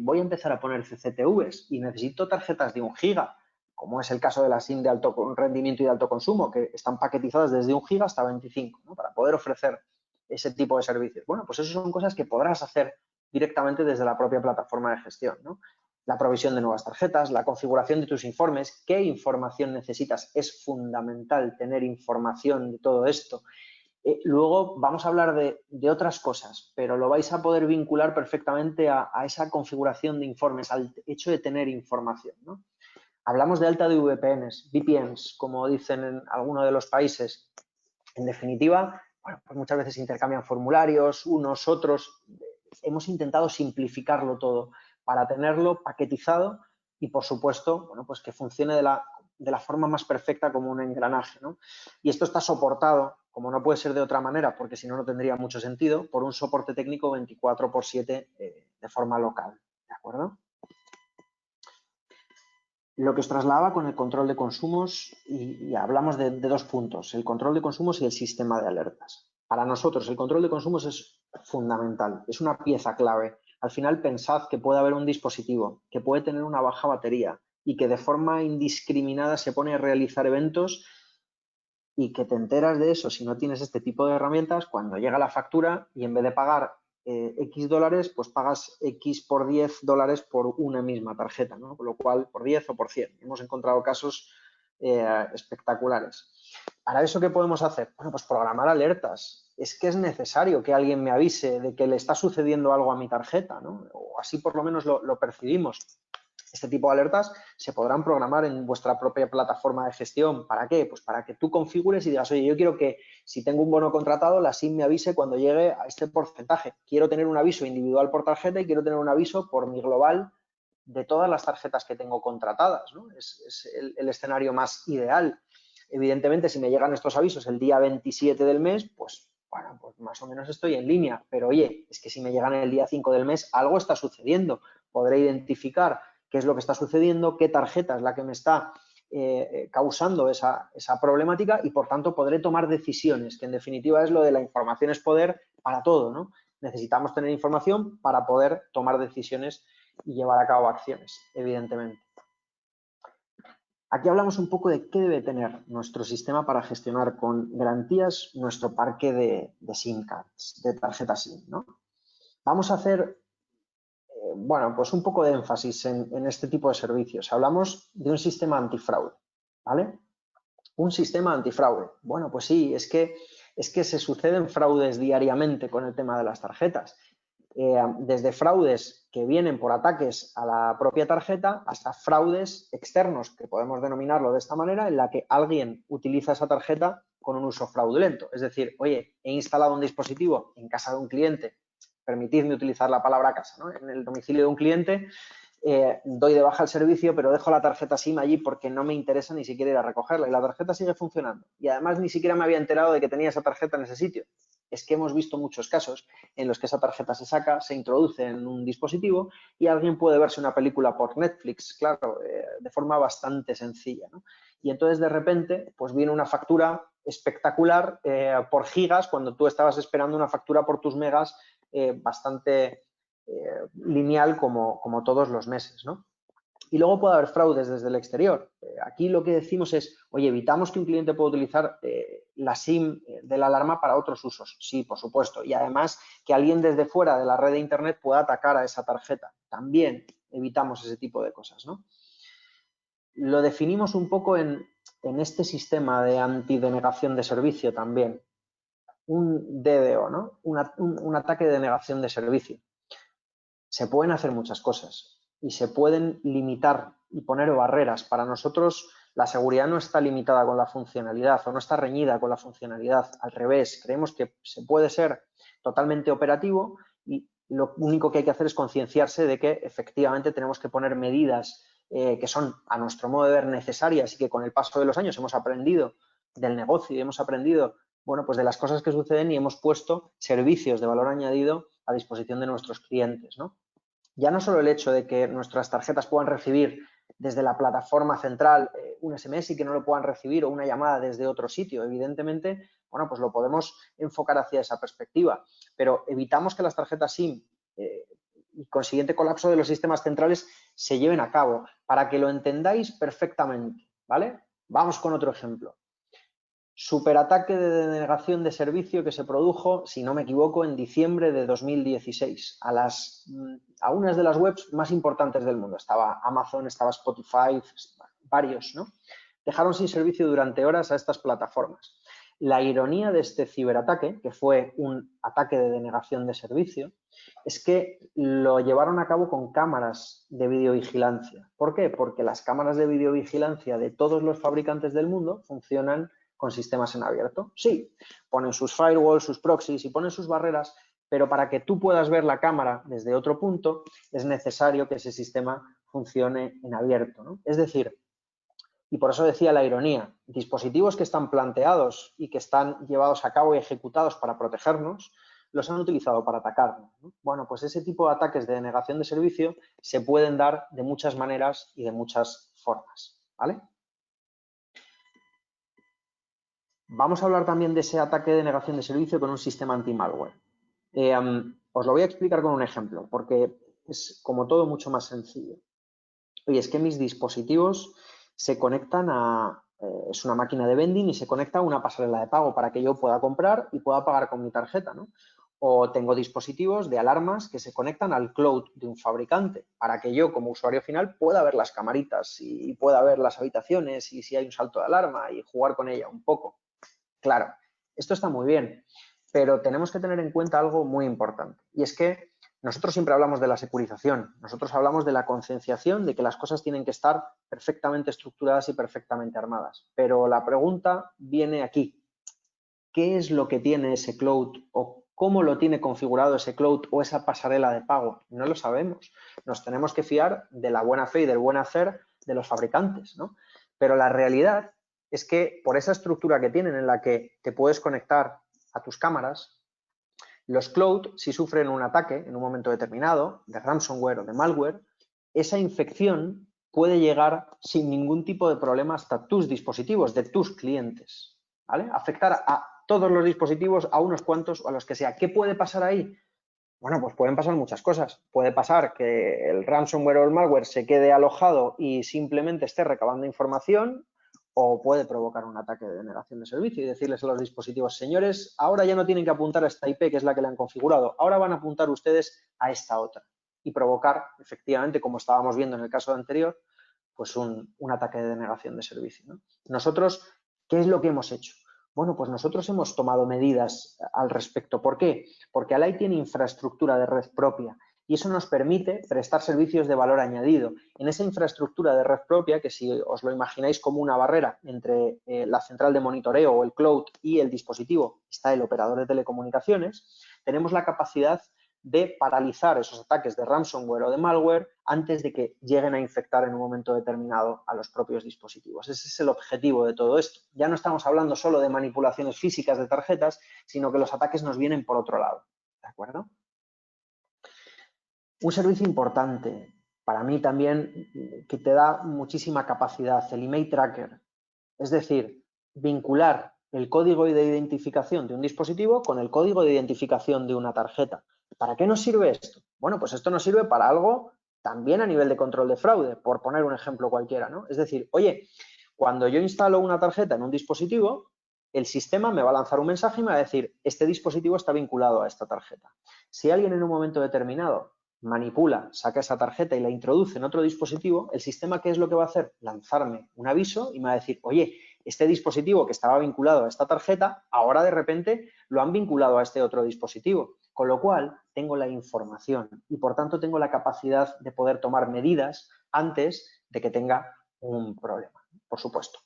voy a empezar a poner CCTVs y necesito tarjetas de 1 giga, como es el caso de la SIM de alto rendimiento y de alto consumo, que están paquetizadas desde 1 giga hasta 25, ¿no? Para poder ofrecer ese tipo de servicios. Bueno, pues eso son cosas que podrás hacer directamente desde la propia plataforma de gestión, ¿no? La provisión de nuevas tarjetas, la configuración de tus informes, qué información necesitas. Es fundamental tener información de todo esto. Luego vamos a hablar de otras cosas, pero lo vais a poder vincular perfectamente a esa configuración de informes, al hecho de tener información, ¿no? Hablamos de alta de VPNs, como dicen en algunos de los países. En definitiva, bueno, pues muchas veces intercambian formularios, unos, otros. Hemos intentado simplificarlo todo para tenerlo paquetizado y, por supuesto, bueno, pues que funcione de la forma más perfecta como un engranaje, ¿no? Y esto está soportado, como no puede ser de otra manera, porque si no, no tendría mucho sentido, por un soporte técnico 24/7 de forma local, ¿de acuerdo? Lo que os trasladaba con el control de consumos y hablamos de 2 puntos, el control de consumos y el sistema de alertas. Para nosotros el control de consumos es fundamental, es una pieza clave. Al final pensad que puede haber un dispositivo que puede tener una baja batería y que de forma indiscriminada se pone a realizar eventos y que te enteras de eso si no tienes este tipo de herramientas cuando llega la factura y en vez de pagar X dólares, pues pagas X por 10 dólares por una misma tarjeta, ¿no? Con lo cual, por 10 o por 100. Hemos encontrado casos espectaculares. ¿Para eso qué podemos hacer? Bueno, pues programar alertas. Es que es necesario que alguien me avise de que le está sucediendo algo a mi tarjeta, ¿no? O así por lo menos lo percibimos. Este tipo de alertas se podrán programar en vuestra propia plataforma de gestión. ¿Para qué? Pues para que tú configures y digas, oye, yo quiero que si tengo un bono contratado, la SIM me avise cuando llegue a este porcentaje. Quiero tener un aviso individual por tarjeta y quiero tener un aviso por mi global de todas las tarjetas que tengo contratadas, ¿no? Es el escenario más ideal. Evidentemente, si me llegan estos avisos el día 27 del mes, pues bueno, pues más o menos estoy en línea. Pero oye, es que si me llegan el día 5 del mes, algo está sucediendo. Podré identificar qué es lo que está sucediendo, qué tarjeta es la que me está causando esa problemática y, por tanto, podré tomar decisiones, que en definitiva es lo de la información es poder para todo, ¿no? Necesitamos tener información para poder tomar decisiones y llevar a cabo acciones, evidentemente. Aquí hablamos un poco de qué debe tener nuestro sistema para gestionar con garantías nuestro parque de SIM cards, de tarjetas SIM, ¿no? Vamos a hacer, bueno, pues un poco de énfasis en este tipo de servicios. Hablamos de un sistema antifraude, ¿vale? Un sistema antifraude. Bueno, pues sí, es que se suceden fraudes diariamente con el tema de las tarjetas. Desde fraudes que vienen por ataques a la propia tarjeta hasta fraudes externos, que podemos denominarlo de esta manera, en la que alguien utiliza esa tarjeta con un uso fraudulento. Es decir, oye, he instalado un dispositivo en casa de un cliente, permitidme utilizar la palabra casa, ¿no? En el domicilio de un cliente, doy de baja el servicio, pero dejo la tarjeta SIM allí porque no me interesa ni siquiera ir a recogerla y la tarjeta sigue funcionando. Y además ni siquiera me había enterado de que tenía esa tarjeta en ese sitio. Es que hemos visto muchos casos en los que esa tarjeta se saca, se introduce en un dispositivo y alguien puede verse una película por Netflix, claro, de forma bastante sencilla, ¿no? Y entonces de repente pues viene una factura espectacular por gigas cuando tú estabas esperando una factura por tus megas bastante lineal como todos los meses, ¿no? Y luego puede haber fraudes desde el exterior. Aquí lo que decimos es, oye, evitamos que un cliente pueda utilizar la SIM de la alarma para otros usos. Sí, por supuesto. Y además que alguien desde fuera de la red de Internet pueda atacar a esa tarjeta. También evitamos ese tipo de cosas, ¿no? Lo definimos un poco en este sistema de antidenegación de servicio también. Un DDO, ¿no? Un ataque de denegación de servicio. Se pueden hacer muchas cosas y se pueden limitar y poner barreras. Para nosotros la seguridad no está limitada con la funcionalidad o no está reñida con la funcionalidad. Al revés, creemos que se puede ser totalmente operativo y lo único que hay que hacer es concienciarse de que efectivamente tenemos que poner medidas que son, a nuestro modo de ver, necesarias y que con el paso de los años hemos aprendido del negocio y hemos aprendido, bueno, pues de las cosas que suceden y hemos puesto servicios de valor añadido a disposición de nuestros clientes, ¿no? Ya no solo el hecho de que nuestras tarjetas puedan recibir desde la plataforma central un SMS y que no lo puedan recibir o una llamada desde otro sitio. Evidentemente, bueno, pues lo podemos enfocar hacia esa perspectiva, pero evitamos que las tarjetas SIM y consiguiente colapso de los sistemas centrales se lleven a cabo. Para que lo entendáis perfectamente, ¿vale? Vamos con otro ejemplo. Superataque de denegación de servicio que se produjo, si no me equivoco, en diciembre de 2016 a unas de las webs más importantes del mundo. Estaba Amazon, estaba Spotify, varios, ¿no? Dejaron sin servicio durante horas a estas plataformas. La ironía de este ciberataque, que fue un ataque de denegación de servicio, es que lo llevaron a cabo con cámaras de videovigilancia. ¿Por qué? Porque las cámaras de videovigilancia de todos los fabricantes del mundo funcionan con sistemas en abierto. Sí, ponen sus firewalls, sus proxies y ponen sus barreras, pero para que tú puedas ver la cámara desde otro punto es necesario que ese sistema funcione en abierto, ¿no? Es decir, y por eso decía la ironía, dispositivos que están planteados y que están llevados a cabo y ejecutados para protegernos, los han utilizado para atacarnos, ¿no? Bueno, pues ese tipo de ataques de denegación de servicio se pueden dar de muchas maneras y de muchas formas, ¿vale? Vamos a hablar también de ese ataque de denegación de servicio con un sistema anti-malware. Os lo voy a explicar con un ejemplo, porque es como todo mucho más sencillo. Oye, es que mis dispositivos se conectan es una máquina de vending y se conecta a una pasarela de pago para que yo pueda comprar y pueda pagar con mi tarjeta, ¿no? O tengo dispositivos de alarmas que se conectan al cloud de un fabricante para que yo como usuario final pueda ver las camaritas y pueda ver las habitaciones y si hay un salto de alarma y jugar con ella un poco. Claro, esto está muy bien, pero tenemos que tener en cuenta algo muy importante y es que nosotros siempre hablamos de la securización, nosotros hablamos de la concienciación de que las cosas tienen que estar perfectamente estructuradas y perfectamente armadas, pero la pregunta viene aquí. ¿Qué es lo que tiene ese cloud o cómo lo tiene configurado ese cloud o esa pasarela de pago? No lo sabemos. Nos tenemos que fiar de la buena fe y del buen hacer de los fabricantes, ¿no? Pero la realidad es que por esa estructura que tienen en la que te puedes conectar a tus cámaras, los cloud, si sufren un ataque en un momento determinado, de ransomware o de malware, esa infección puede llegar sin ningún tipo de problema hasta tus dispositivos, de tus clientes, ¿vale? Afectar a todos los dispositivos, a unos cuantos o a los que sea. ¿Qué puede pasar ahí? Bueno, pues pueden pasar muchas cosas. Puede pasar que el ransomware o el malware se quede alojado y simplemente esté recabando información, o puede provocar un ataque de denegación de servicio y decirles a los dispositivos, señores, ahora ya no tienen que apuntar a esta IP, que es la que le han configurado, ahora van a apuntar ustedes a esta otra y provocar, efectivamente, como estábamos viendo en el caso anterior, pues un ataque de denegación de servicio, ¿no? Nosotros, ¿qué es lo que hemos hecho? Bueno, pues nosotros hemos tomado medidas al respecto. ¿Por qué? Porque Allied tiene infraestructura de red propia y eso nos permite prestar servicios de valor añadido. En esa infraestructura de red propia, que si os lo imagináis como una barrera entre la central de monitoreo o el cloud y el dispositivo, está el operador de telecomunicaciones, tenemos la capacidad de paralizar esos ataques de ransomware o de malware antes de que lleguen a infectar en un momento determinado a los propios dispositivos. Ese es el objetivo de todo esto. Ya no estamos hablando solo de manipulaciones físicas de tarjetas, sino que los ataques nos vienen por otro lado. ¿De acuerdo? Un servicio importante para mí también que te da muchísima capacidad, el email tracker. Es decir, vincular el código de identificación de un dispositivo con el código de identificación de una tarjeta. ¿Para qué nos sirve esto? Bueno, pues esto nos sirve para algo también a nivel de control de fraude, por poner un ejemplo cualquiera, ¿no? Es decir, oye, cuando yo instalo una tarjeta en un dispositivo, el sistema me va a lanzar un mensaje y me va a decir, este dispositivo está vinculado a esta tarjeta. Si alguien en un momento determinado manipula, saca esa tarjeta y la introduce en otro dispositivo, el sistema, ¿qué es lo que va a hacer? Lanzarme un aviso y me va a decir, oye, este dispositivo que estaba vinculado a esta tarjeta, ahora de repente lo han vinculado a este otro dispositivo. Con lo cual, tengo la información y, por tanto, tengo la capacidad de poder tomar medidas antes de que tenga un problema, por supuesto.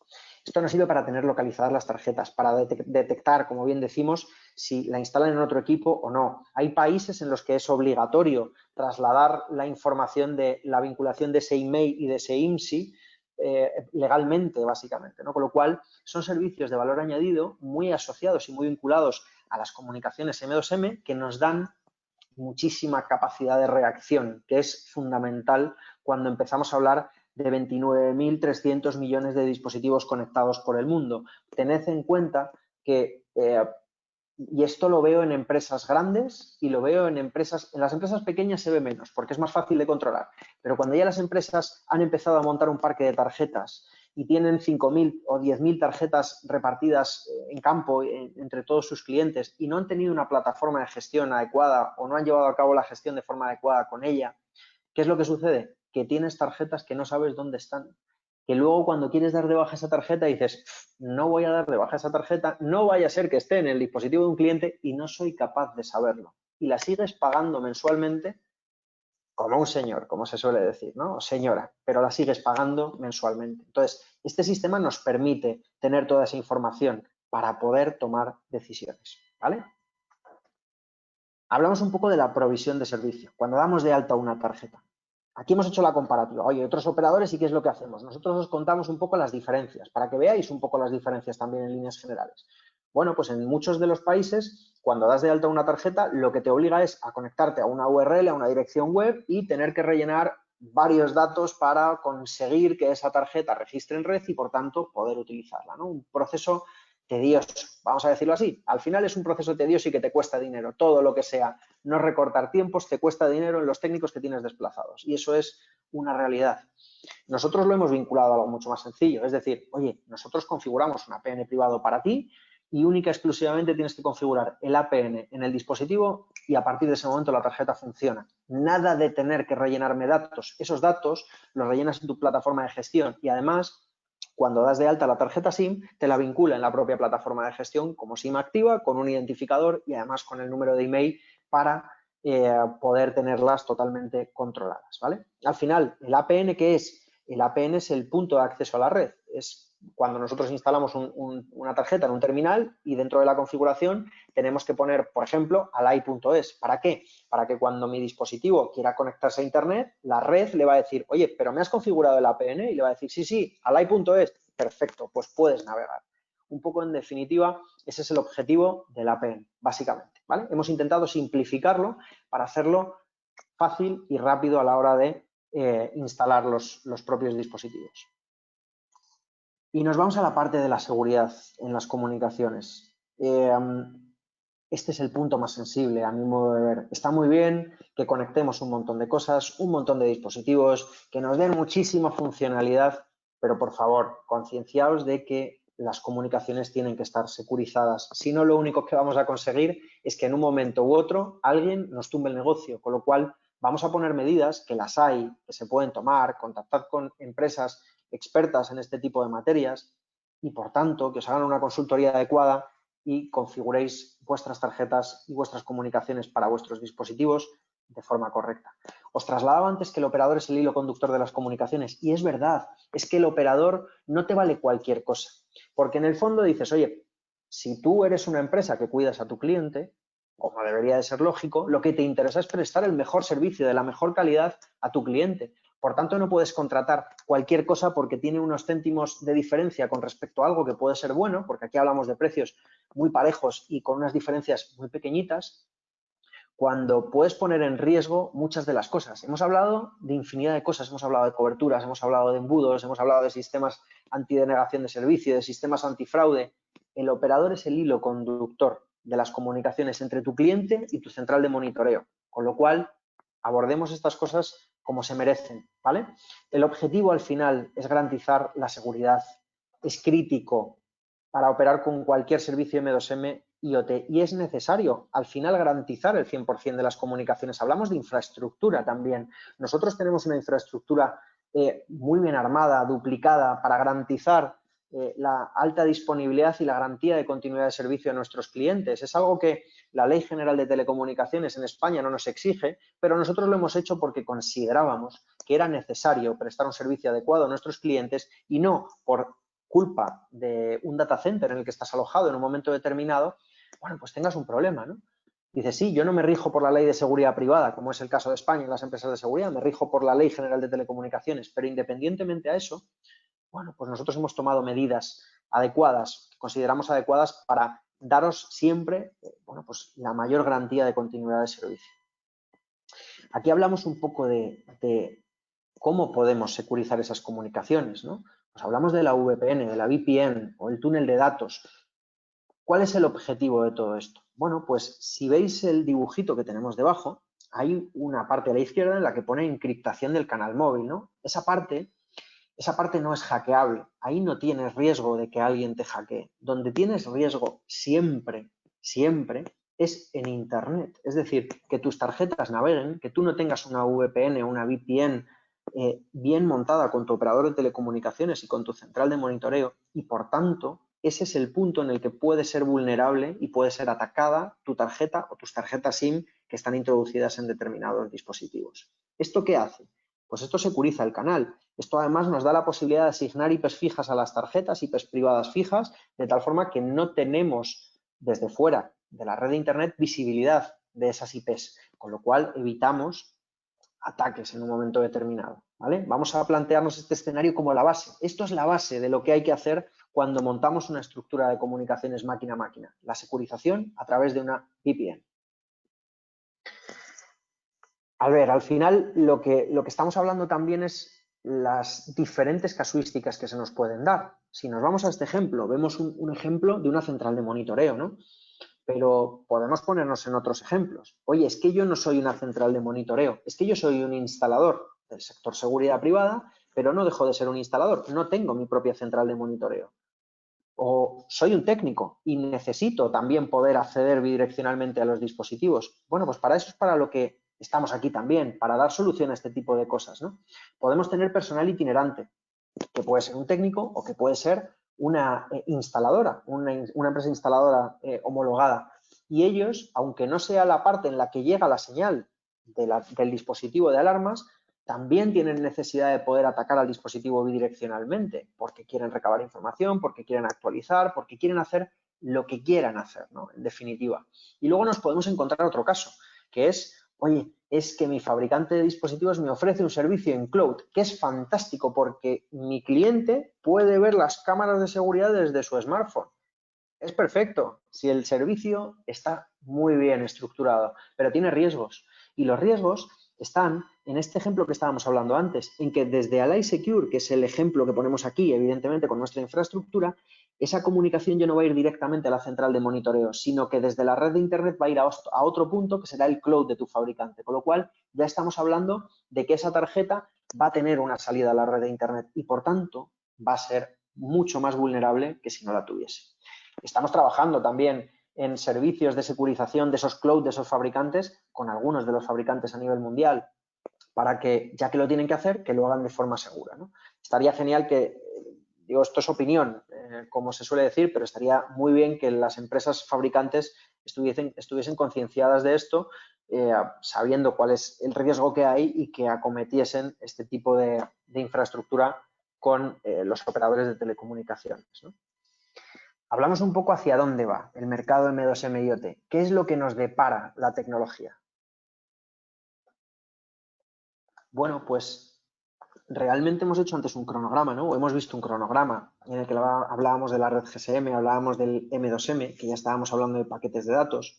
Esto nos sirve para tener localizadas las tarjetas, para detectar, como bien decimos, si la instalan en otro equipo o no. Hay países en los que es obligatorio trasladar la información de la vinculación de ese email y de ese IMSI legalmente, básicamente, ¿no? Con lo cual, son servicios de valor añadido muy asociados y muy vinculados a las comunicaciones M2M que nos dan muchísima capacidad de reacción, que es fundamental cuando empezamos a hablar de 29.300 millones de dispositivos conectados por el mundo. Tened en cuenta que, y esto lo veo en empresas grandes y lo veo en las empresas pequeñas se ve menos porque es más fácil de controlar, pero cuando ya las empresas han empezado a montar un parque de tarjetas y tienen 5.000 o 10.000 tarjetas repartidas en campo entre todos sus clientes y no han tenido una plataforma de gestión adecuada o no han llevado a cabo la gestión de forma adecuada con ella, ¿qué es lo que sucede? Que tienes tarjetas que no sabes dónde están. Que luego cuando quieres dar de baja esa tarjeta dices, no voy a dar de baja esa tarjeta, no vaya a ser que esté en el dispositivo de un cliente y no soy capaz de saberlo. Y la sigues pagando mensualmente como un señor, como se suele decir, ¿no? O señora, pero la sigues pagando mensualmente. Entonces, este sistema nos permite tener toda esa información para poder tomar decisiones, ¿vale? Hablamos un poco de la provisión de servicio, cuando damos de alta una tarjeta. Aquí hemos hecho la comparativa. Oye, otros operadores, ¿y qué es lo que hacemos? Nosotros os contamos un poco las diferencias, para que veáis un poco las diferencias también en líneas generales. Bueno, pues en muchos de los países, cuando das de alta una tarjeta, lo que te obliga es a conectarte a una URL, a una dirección web y tener que rellenar varios datos para conseguir que esa tarjeta registre en red y, por tanto, poder utilizarla, ¿no? Un proceso tedioso, vamos a decirlo así. Al final es un proceso tedioso y que te cuesta dinero. Todo lo que sea no recortar tiempos te cuesta dinero en los técnicos que tienes desplazados. Y eso es una realidad. Nosotros lo hemos vinculado a algo mucho más sencillo. Es decir, oye, nosotros configuramos una PN privado para ti y única y exclusivamente tienes que configurar el APN en el dispositivo y a partir de ese momento la tarjeta funciona. Nada de tener que rellenarme datos. Esos datos los rellenas en tu plataforma de gestión y además, cuando das de alta la tarjeta SIM, te la vincula en la propia plataforma de gestión como SIM activa, con un identificador y además con el número de email para poder tenerlas totalmente controladas, ¿vale? Al final, ¿el APN qué es? El APN es el punto de acceso a la red. Es cuando nosotros instalamos una tarjeta en un terminal y dentro de la configuración tenemos que poner, por ejemplo, alai.es. ¿Para qué? Para que cuando mi dispositivo quiera conectarse a Internet, la red le va a decir, oye, ¿pero me has configurado el APN? Y le va a decir, sí, sí, alai.es. Perfecto, pues puedes navegar. Un poco en definitiva, ese es el objetivo del APN, básicamente, ¿vale? Hemos intentado simplificarlo para hacerlo fácil y rápido a la hora de instalar los propios dispositivos. Y nos vamos a la parte de la seguridad en las comunicaciones. Este es el punto más sensible, a mi modo de ver. Está muy bien que conectemos un montón de cosas, un montón de dispositivos, que nos den muchísima funcionalidad, pero por favor, concienciaos de que las comunicaciones tienen que estar securizadas. Si no, lo único que vamos a conseguir es que en un momento u otro alguien nos tumbe el negocio, con lo cual vamos a poner medidas, que las hay, que se pueden tomar, contactar con empresas expertas en este tipo de materias y, por tanto, que os hagan una consultoría adecuada y configuréis vuestras tarjetas y vuestras comunicaciones para vuestros dispositivos de forma correcta. Os trasladaba antes que el operador es el hilo conductor de las comunicaciones y es verdad, es que el operador no te vale cualquier cosa, porque en el fondo dices, oye, si tú eres una empresa que cuidas a tu cliente, como debería de ser lógico, lo que te interesa es prestar el mejor servicio de la mejor calidad a tu cliente. Por tanto, no puedes contratar cualquier cosa porque tiene unos céntimos de diferencia con respecto a algo que puede ser bueno, porque aquí hablamos de precios muy parejos y con unas diferencias muy pequeñitas, cuando puedes poner en riesgo muchas de las cosas. Hemos hablado de infinidad de cosas, hemos hablado de coberturas, hemos hablado de embudos, hemos hablado de sistemas antidenegación de servicio, de sistemas antifraude. El operador es el hilo conductor de las comunicaciones entre tu cliente y tu central de monitoreo, con lo cual abordemos estas cosas como se merecen, ¿vale? El objetivo al final es garantizar la seguridad. Es crítico para operar con cualquier servicio M2M IoT y es necesario al final garantizar el 100% de las comunicaciones. Hablamos de infraestructura también. Nosotros tenemos una infraestructura muy bien armada, duplicada, para garantizar la alta disponibilidad y la garantía de continuidad de servicio a nuestros clientes. Es algo que la Ley General de Telecomunicaciones en España no nos exige, pero nosotros lo hemos hecho porque considerábamos que era necesario prestar un servicio adecuado a nuestros clientes y no por culpa de un data center en el que estás alojado en un momento determinado, bueno, pues tengas un problema, ¿no? Dices, sí, yo no me rijo por la ley de seguridad privada, como es el caso de España en las empresas de seguridad, me rijo por la Ley General de Telecomunicaciones, pero independientemente a eso, bueno, pues nosotros hemos tomado medidas adecuadas, que consideramos adecuadas para daros siempre, bueno, pues la mayor garantía de continuidad de servicio. Aquí hablamos un poco de cómo podemos securizar esas comunicaciones, ¿no? Pues hablamos de la VPN, de la VPN o el túnel de datos. ¿Cuál es el objetivo de todo esto? Bueno, pues si veis el dibujito que tenemos debajo, hay una parte a la izquierda en la que pone encriptación del canal móvil, ¿no? Esa parte no es hackeable. Ahí no tienes riesgo de que alguien te hackee. Donde tienes riesgo siempre, siempre, es en Internet. Es decir, que tus tarjetas naveguen, que tú no tengas una VPN o una VPN bien montada con tu operador de telecomunicaciones y con tu central de monitoreo y, por tanto, ese es el punto en el que puede ser vulnerable y puede ser atacada tu tarjeta o tus tarjetas SIM que están introducidas en determinados dispositivos. ¿Esto qué hace? Pues esto securiza el canal. Esto además nos da la posibilidad de asignar IPs fijas a las tarjetas, IPs privadas fijas, de tal forma que no tenemos desde fuera de la red de Internet visibilidad de esas IPs, con lo cual evitamos ataques en un momento determinado, ¿vale? Vamos a plantearnos este escenario como la base. Esto es la base de lo que hay que hacer cuando montamos una estructura de comunicaciones máquina a máquina, la securización a través de una VPN. A ver, al final lo que estamos hablando también es las diferentes casuísticas que se nos pueden dar. Si nos vamos a este ejemplo, vemos un ejemplo de una central de monitoreo, ¿no? Pero podemos ponernos en otros ejemplos. Oye, es que yo no soy una central de monitoreo, es que yo soy un instalador del sector seguridad privada, pero no dejo de ser un instalador, no tengo mi propia central de monitoreo. O soy un técnico y necesito también poder acceder bidireccionalmente a los dispositivos. Bueno, pues para eso es para lo que estamos aquí también, para dar solución a este tipo de cosas, ¿no? Podemos tener personal itinerante, que puede ser un técnico o que puede ser una instaladora, una empresa instaladora homologada. Y ellos, aunque no sea la parte en la que llega la señal del dispositivo de alarmas, también tienen necesidad de poder atacar al dispositivo bidireccionalmente, porque quieren recabar información, porque quieren actualizar, porque quieren hacer lo que quieran hacer, ¿no? En definitiva. Y luego nos podemos encontrar otro caso, que es, oye, es que mi fabricante de dispositivos me ofrece un servicio en cloud, que es fantástico porque mi cliente puede ver las cámaras de seguridad desde su smartphone. Es perfecto si el servicio está muy bien estructurado, pero tiene riesgos. Y los riesgos están en este ejemplo que estábamos hablando antes, en que desde Allied Secure, que es el ejemplo que ponemos aquí, evidentemente con nuestra infraestructura, esa comunicación ya no va a ir directamente a la central de monitoreo, sino que desde la red de Internet va a ir a otro punto que será el cloud de tu fabricante. Con lo cual, ya estamos hablando de que esa tarjeta va a tener una salida a la red de Internet y, por tanto, va a ser mucho más vulnerable que si no la tuviese. Estamos trabajando también en servicios de securización de esos cloud, de esos fabricantes, con algunos de los fabricantes a nivel mundial, para que, ya que lo tienen que hacer, que lo hagan de forma segura, ¿no? Estaría genial que, digo, esto es opinión, como se suele decir, pero estaría muy bien que las empresas fabricantes estuviesen concienciadas de esto, sabiendo cuál es el riesgo que hay y que acometiesen este tipo de infraestructura con los operadores de telecomunicaciones, ¿no? Hablamos un poco hacia dónde va el mercado M2M IoT. ¿Qué es lo que nos depara la tecnología? Bueno, pues realmente hemos hecho antes un cronograma, ¿no? O hemos visto un cronograma en el que hablábamos de la red GSM, hablábamos del M2M, que ya estábamos hablando de paquetes de datos,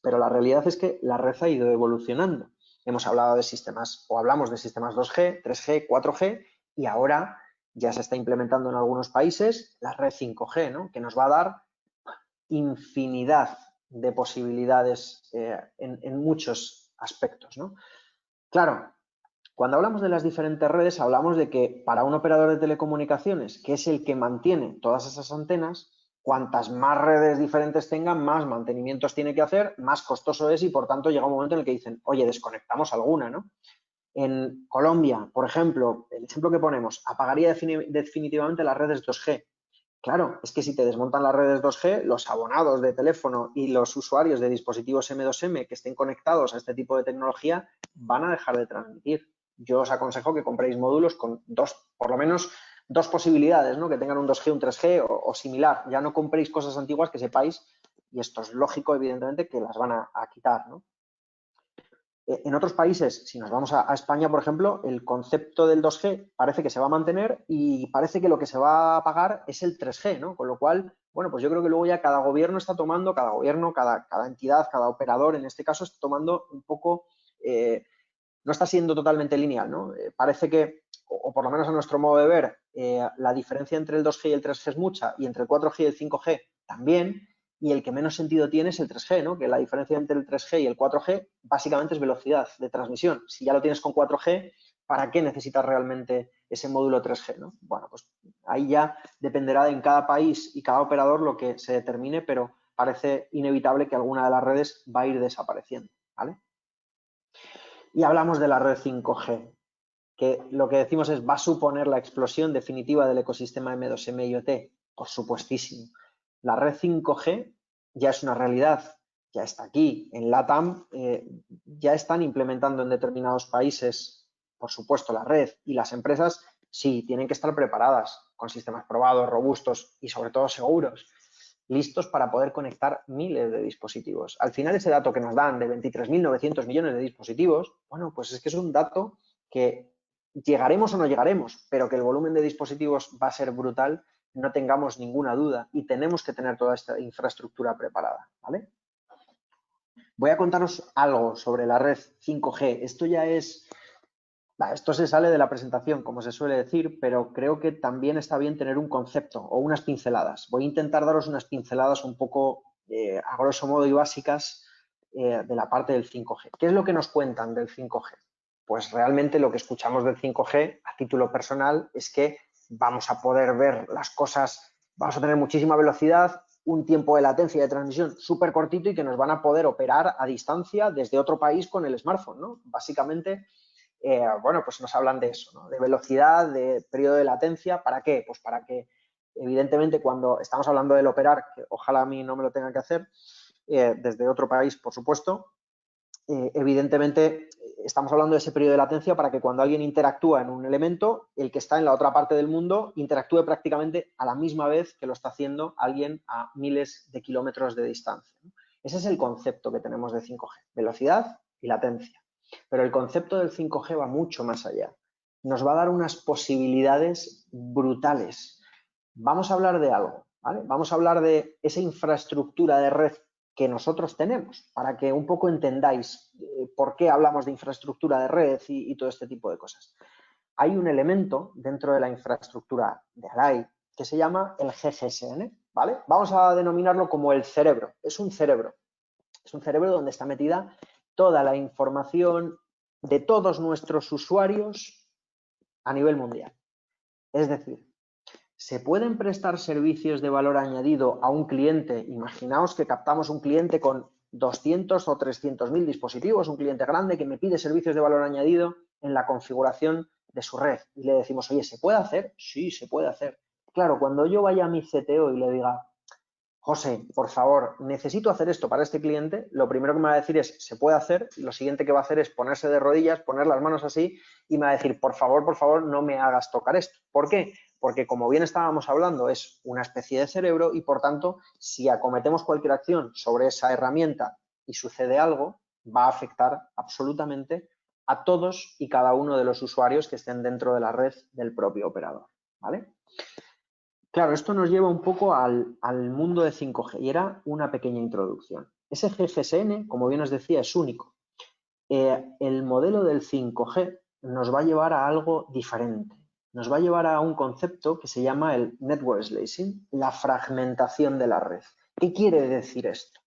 pero la realidad es que la red ha ido evolucionando. Hemos hablado de sistemas, o hablamos de sistemas 2G, 3G, 4G, y ahora ya se está implementando en algunos países la red 5G, ¿no? Que nos va a dar infinidad de posibilidades en muchos aspectos, ¿no? Claro, cuando hablamos de las diferentes redes, hablamos de que para un operador de telecomunicaciones, que es el que mantiene todas esas antenas, cuantas más redes diferentes tengan, más mantenimientos tiene que hacer, más costoso es y, por tanto, llega un momento en el que dicen, oye, desconectamos alguna, ¿no? En Colombia, por ejemplo, el ejemplo que ponemos, apagaría definitivamente las redes 2G. Claro, es que si te desmontan las redes 2G, los abonados de teléfono y los usuarios de dispositivos M2M que estén conectados a este tipo de tecnología van a dejar de transmitir. Yo os aconsejo que compréis módulos con por lo menos dos posibilidades, ¿no? Que tengan un 2G, un 3G o similar. Ya no compréis cosas antiguas que sepáis, y esto es lógico, evidentemente, que las van a quitar, ¿no? En otros países, si nos vamos a España, por ejemplo, el concepto del 2G parece que se va a mantener y parece que lo que se va a pagar es el 3G, ¿no? Con lo cual, bueno, pues yo creo que luego ya cada gobierno está tomando, cada gobierno, cada entidad, cada operador, en este caso, está tomando un poco, no está siendo totalmente lineal, ¿no? Parece que, o por lo menos a nuestro modo de ver, la diferencia entre el 2G y el 3G es mucha, y entre el 4G y el 5G también, y el que menos sentido tiene es el 3G, ¿no? Que la diferencia entre el 3G y el 4G básicamente es velocidad de transmisión. Si ya lo tienes con 4G, ¿para qué necesitas realmente ese módulo 3G, ¿no? Bueno, pues ahí ya dependerá en cada país y cada operador lo que se determine, pero parece inevitable que alguna de las redes va a ir desapareciendo, ¿vale? Y hablamos de la red 5G, que lo que decimos es, ¿va a suponer la explosión definitiva del ecosistema M2M IoT? Por supuestísimo. La red 5G ya es una realidad, ya está aquí. En LATAM ya están implementando en determinados países, por supuesto, la red, y las empresas sí tienen que estar preparadas con sistemas probados, robustos y sobre todo seguros, listos para poder conectar miles de dispositivos. Al final, ese dato que nos dan de 23.900 millones de dispositivos, bueno, pues es que es un dato que llegaremos o no llegaremos, pero que el volumen de dispositivos va a ser brutal, no tengamos ninguna duda, y tenemos que tener toda esta infraestructura preparada, ¿vale? Voy a contaros algo sobre la red 5G. Esto se sale de la presentación, como se suele decir, pero creo que también está bien tener un concepto o unas pinceladas. Voy a intentar daros unas pinceladas un poco, a grosso modo y básicas, de la parte del 5G. ¿Qué es lo que nos cuentan del 5G? Pues realmente lo que escuchamos del 5G a título personal es que vamos a poder ver las cosas vamos a tener muchísima velocidad, un tiempo de latencia de transmisión súper cortito y que nos van a poder operar a distancia desde otro país con el smartphone, ¿no? Básicamente, bueno, pues nos hablan de eso, ¿no? De velocidad, de periodo de latencia. ¿Para qué? Pues para que, evidentemente, cuando estamos hablando del operar, que ojalá a mí no me lo tengan que hacer, desde otro país, por supuesto, evidentemente estamos hablando de ese periodo de latencia para que cuando alguien interactúa en un elemento, el que está en la otra parte del mundo interactúe prácticamente a la misma vez que lo está haciendo alguien a miles de kilómetros de distancia, ¿no? Ese es el concepto que tenemos de 5G, velocidad y latencia. Pero el concepto del 5G va mucho más allá. Nos va a dar unas posibilidades brutales. Vamos a hablar de algo, ¿vale? Vamos a hablar de esa infraestructura de red que nosotros tenemos, para que un poco entendáis por qué hablamos de infraestructura de red y todo este tipo de cosas. Hay un elemento dentro de la infraestructura de Arai que se llama el GGSN, ¿vale? Vamos a denominarlo como el cerebro. Es un cerebro donde está metida toda la información de todos nuestros usuarios a nivel mundial. Es decir, ¿se pueden prestar servicios de valor añadido a un cliente? Imaginaos que captamos un cliente con 200 o 300.000 dispositivos, un cliente grande que me pide servicios de valor añadido en la configuración de su red. Y le decimos, oye, ¿se puede hacer? Sí, se puede hacer. Claro, cuando yo vaya a mi CTO y le diga, José, por favor, necesito hacer esto para este cliente, lo primero que me va a decir es, se puede hacer, y lo siguiente que va a hacer es ponerse de rodillas, poner las manos así y me va a decir, por favor, no me hagas tocar esto. ¿Por qué? Porque como bien estábamos hablando, es una especie de cerebro y por tanto, si acometemos cualquier acción sobre esa herramienta y sucede algo, va a afectar absolutamente a todos y cada uno de los usuarios que estén dentro de la red del propio operador, ¿vale? Claro, esto nos lleva un poco al mundo de 5G y era una pequeña introducción. Ese GGSN, como bien os decía, es único. El modelo del 5G nos va a llevar a algo diferente. Nos va a llevar a un concepto que se llama el network slicing, la fragmentación de la red. ¿Qué quiere decir esto?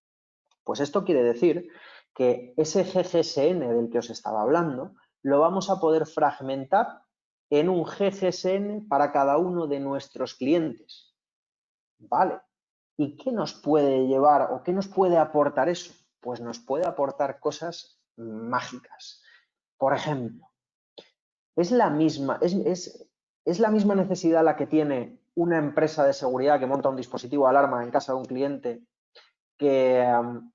Pues esto quiere decir que ese GGSN del que os estaba hablando lo vamos a poder fragmentar en un GGSN para cada uno de nuestros clientes. Vale. ¿Y qué nos puede llevar o qué nos puede aportar eso? Pues nos puede aportar cosas mágicas. Por ejemplo, es la misma necesidad la que tiene una empresa de seguridad que monta un dispositivo de alarma en casa de un cliente que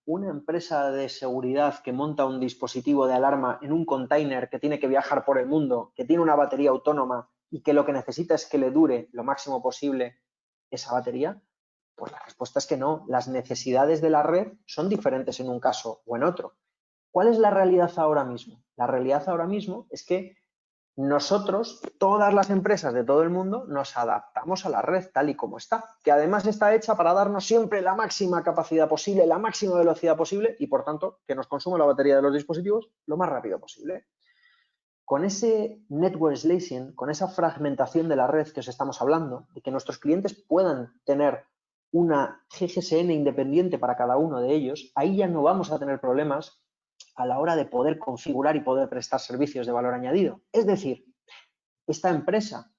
una empresa de seguridad que monta un dispositivo de alarma en un container que tiene que viajar por el mundo, que tiene una batería autónoma y que lo que necesita es que le dure lo máximo posible esa batería. Pues la respuesta es que no. Las necesidades de la red son diferentes en un caso o en otro. ¿Cuál es la realidad ahora mismo? La realidad ahora mismo es que nosotros, todas las empresas de todo el mundo, nos adaptamos a la red tal y como está, que además está hecha para darnos siempre la máxima capacidad posible, la máxima velocidad posible y, por tanto, que nos consuma la batería de los dispositivos lo más rápido posible. Con ese network slicing, con esa fragmentación de la red que os estamos hablando, de que nuestros clientes puedan tener una GGSN independiente para cada uno de ellos, ahí ya no vamos a tener problemas a la hora de poder configurar y poder prestar servicios de valor añadido. Es decir, esta empresa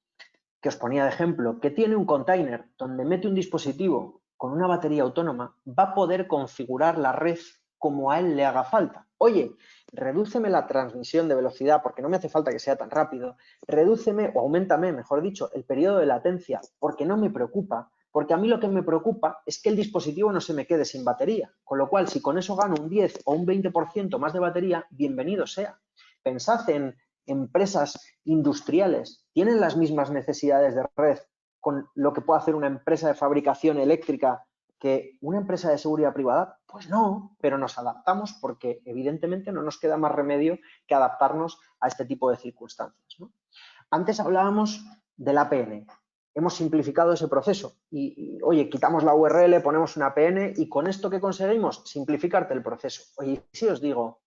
que os ponía de ejemplo, que tiene un container donde mete un dispositivo con una batería autónoma, va a poder configurar la red como a él le haga falta. Oye, redúceme la transmisión de velocidad porque no me hace falta que sea tan rápido, redúceme o auméntame, mejor dicho, el periodo de latencia porque no me preocupa, porque a mí lo que me preocupa es que el dispositivo no se me quede sin batería, con lo cual si con eso gano un 10 o un 20% más de batería, bienvenido sea. Pensad en empresas industriales, ¿tienen las mismas necesidades de red con lo que puede hacer una empresa de fabricación eléctrica que una empresa de seguridad privada? Pues no, pero nos adaptamos porque evidentemente no nos queda más remedio que adaptarnos a este tipo de circunstancias, ¿no? Antes hablábamos del APN. Hemos simplificado ese proceso y, oye, quitamos la URL, ponemos una APN y con esto ¿qué conseguimos? Simplificarte el proceso. Oye, si os digo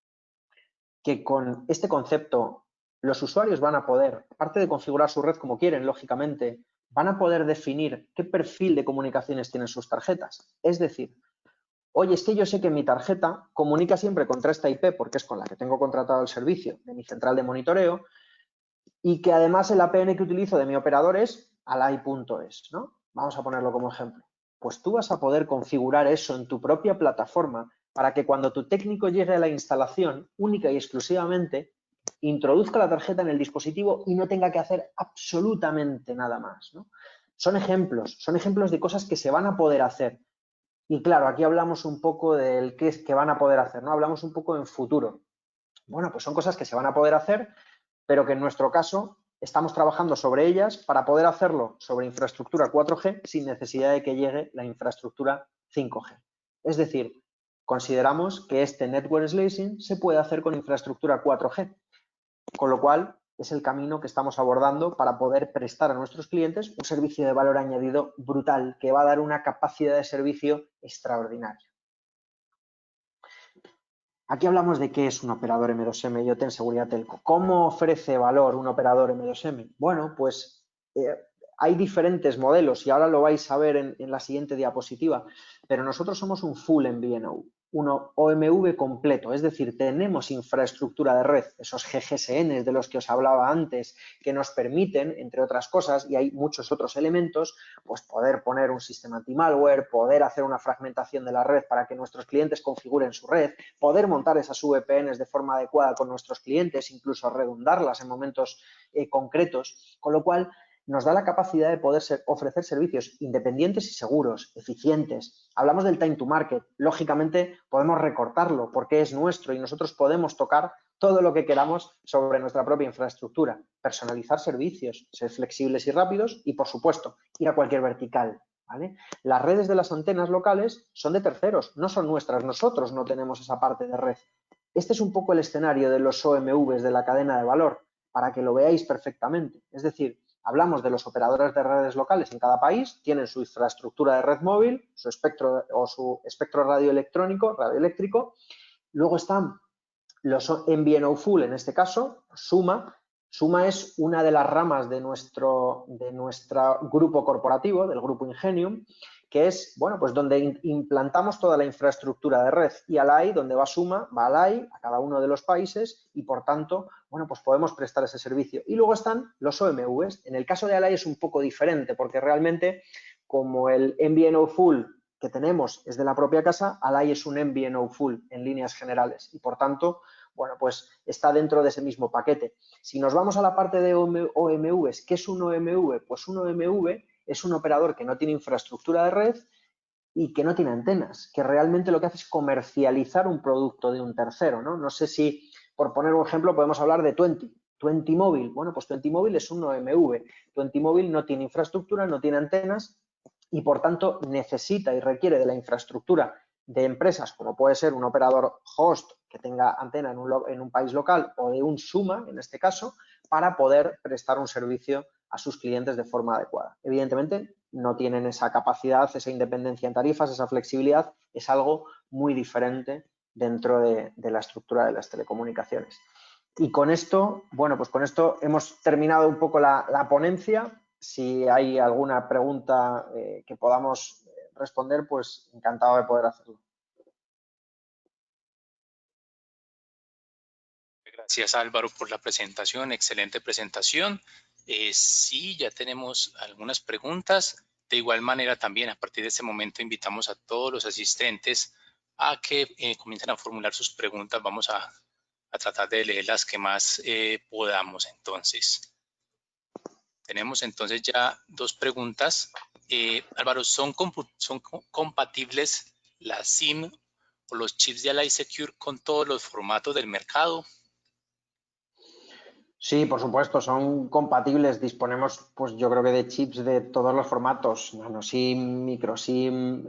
que con este concepto los usuarios van a poder, aparte de configurar su red como quieren, lógicamente, van a poder definir qué perfil de comunicaciones tienen sus tarjetas. Es decir, oye, es que yo sé que mi tarjeta comunica siempre contra esta IP porque es con la que tengo contratado el servicio de mi central de monitoreo y que además el APN que utilizo de mi operador es alai.es, ¿no? vamos a ponerlo como ejemplo, pues tú vas a poder configurar eso en tu propia plataforma para que cuando tu técnico llegue a la instalación, única y exclusivamente, introduzca la tarjeta en el dispositivo y no tenga que hacer absolutamente nada más, ¿no? Son ejemplos de cosas que se van a poder hacer. Y claro, aquí hablamos un poco del qué es que van a poder hacer, ¿no? Hablamos un poco en futuro. Bueno, pues son cosas que se van a poder hacer, pero que en nuestro caso estamos trabajando sobre ellas para poder hacerlo sobre infraestructura 4G sin necesidad de que llegue la infraestructura 5G. Es decir, consideramos que este network slicing se puede hacer con infraestructura 4G, con lo cual es el camino que estamos abordando para poder prestar a nuestros clientes un servicio de valor añadido brutal que va a dar una capacidad de servicio extraordinaria. Aquí hablamos de qué es un operador M2M y OT en seguridad telco. ¿Cómo ofrece valor un operador M2M? Bueno, pues hay diferentes modelos y ahora lo vais a ver en la siguiente diapositiva, pero nosotros somos un full MVNO, un OMV completo, es decir, tenemos infraestructura de red, esos GGSN de los que os hablaba antes, que nos permiten, entre otras cosas, y hay muchos otros elementos, pues poder poner un sistema anti-malware, poder hacer una fragmentación de la red para que nuestros clientes configuren su red, poder montar esas VPNs de forma adecuada con nuestros clientes, incluso redundarlas en momentos concretos, con lo cual nos da la capacidad de poder ofrecer servicios independientes y seguros, eficientes. Hablamos del time to market. Lógicamente podemos recortarlo porque es nuestro y nosotros podemos tocar todo lo que queramos sobre nuestra propia infraestructura. Personalizar servicios, ser flexibles y rápidos y, por supuesto, ir a cualquier vertical. ¿Vale? Las redes de las antenas locales son de terceros, no son nuestras. Nosotros no tenemos esa parte de red. Este es un poco el escenario de los OMVs de la cadena de valor, para que lo veáis perfectamente. Es decir, hablamos de los operadores de redes locales en cada país, tienen su infraestructura de red móvil, su espectro o su espectro radioeléctrico. Luego están los MVNO Full, en este caso, Suma. Suma es una de las ramas de nuestro grupo corporativo, del grupo Ingenium, que es, bueno, pues donde implantamos toda la infraestructura de red. Y Alai, donde va Suma, va Alai a cada uno de los países y, por tanto, bueno, pues podemos prestar ese servicio. Y luego están los OMVs. En el caso de Alai es un poco diferente porque realmente, como el MVNO Full que tenemos es de la propia casa, Alai es un MVNO Full en líneas generales y, por tanto, bueno, pues está dentro de ese mismo paquete. Si nos vamos a la parte de OMVs, ¿qué es un OMV? Pues un OMV es un operador que no tiene infraestructura de red y que no tiene antenas, que realmente lo que hace es comercializar un producto de un tercero, ¿no? No sé si, por poner un ejemplo, podemos hablar de Twenty Mobile. Bueno, pues Twenty Mobile es un OMV. Twenty Mobile no tiene infraestructura, no tiene antenas y, por tanto, necesita y requiere de la infraestructura de empresas como puede ser un operador host que tenga antena en un país local o de un Suma, en este caso, para poder prestar un servicio a sus clientes de forma adecuada. Evidentemente, no tienen esa capacidad, esa independencia en tarifas, esa flexibilidad, es algo muy diferente dentro de la estructura de las telecomunicaciones. Y con esto, bueno, pues con esto hemos terminado un poco la ponencia. Si hay alguna pregunta que podamos responder, pues encantado de poder hacerlo. Gracias, Álvaro, por la presentación, excelente presentación. Sí, ya tenemos algunas preguntas. De igual manera, también a partir de este momento invitamos a todos los asistentes a que comiencen a formular sus preguntas. Vamos a tratar de leer las que más podamos. Entonces, tenemos entonces ya dos preguntas. Álvaro, ¿son compatibles las SIM o los chips de Allied Secure con todos los formatos del mercado? Sí, por supuesto, son compatibles. Disponemos, pues yo creo que de chips de todos los formatos, nanoSIM, microSIM,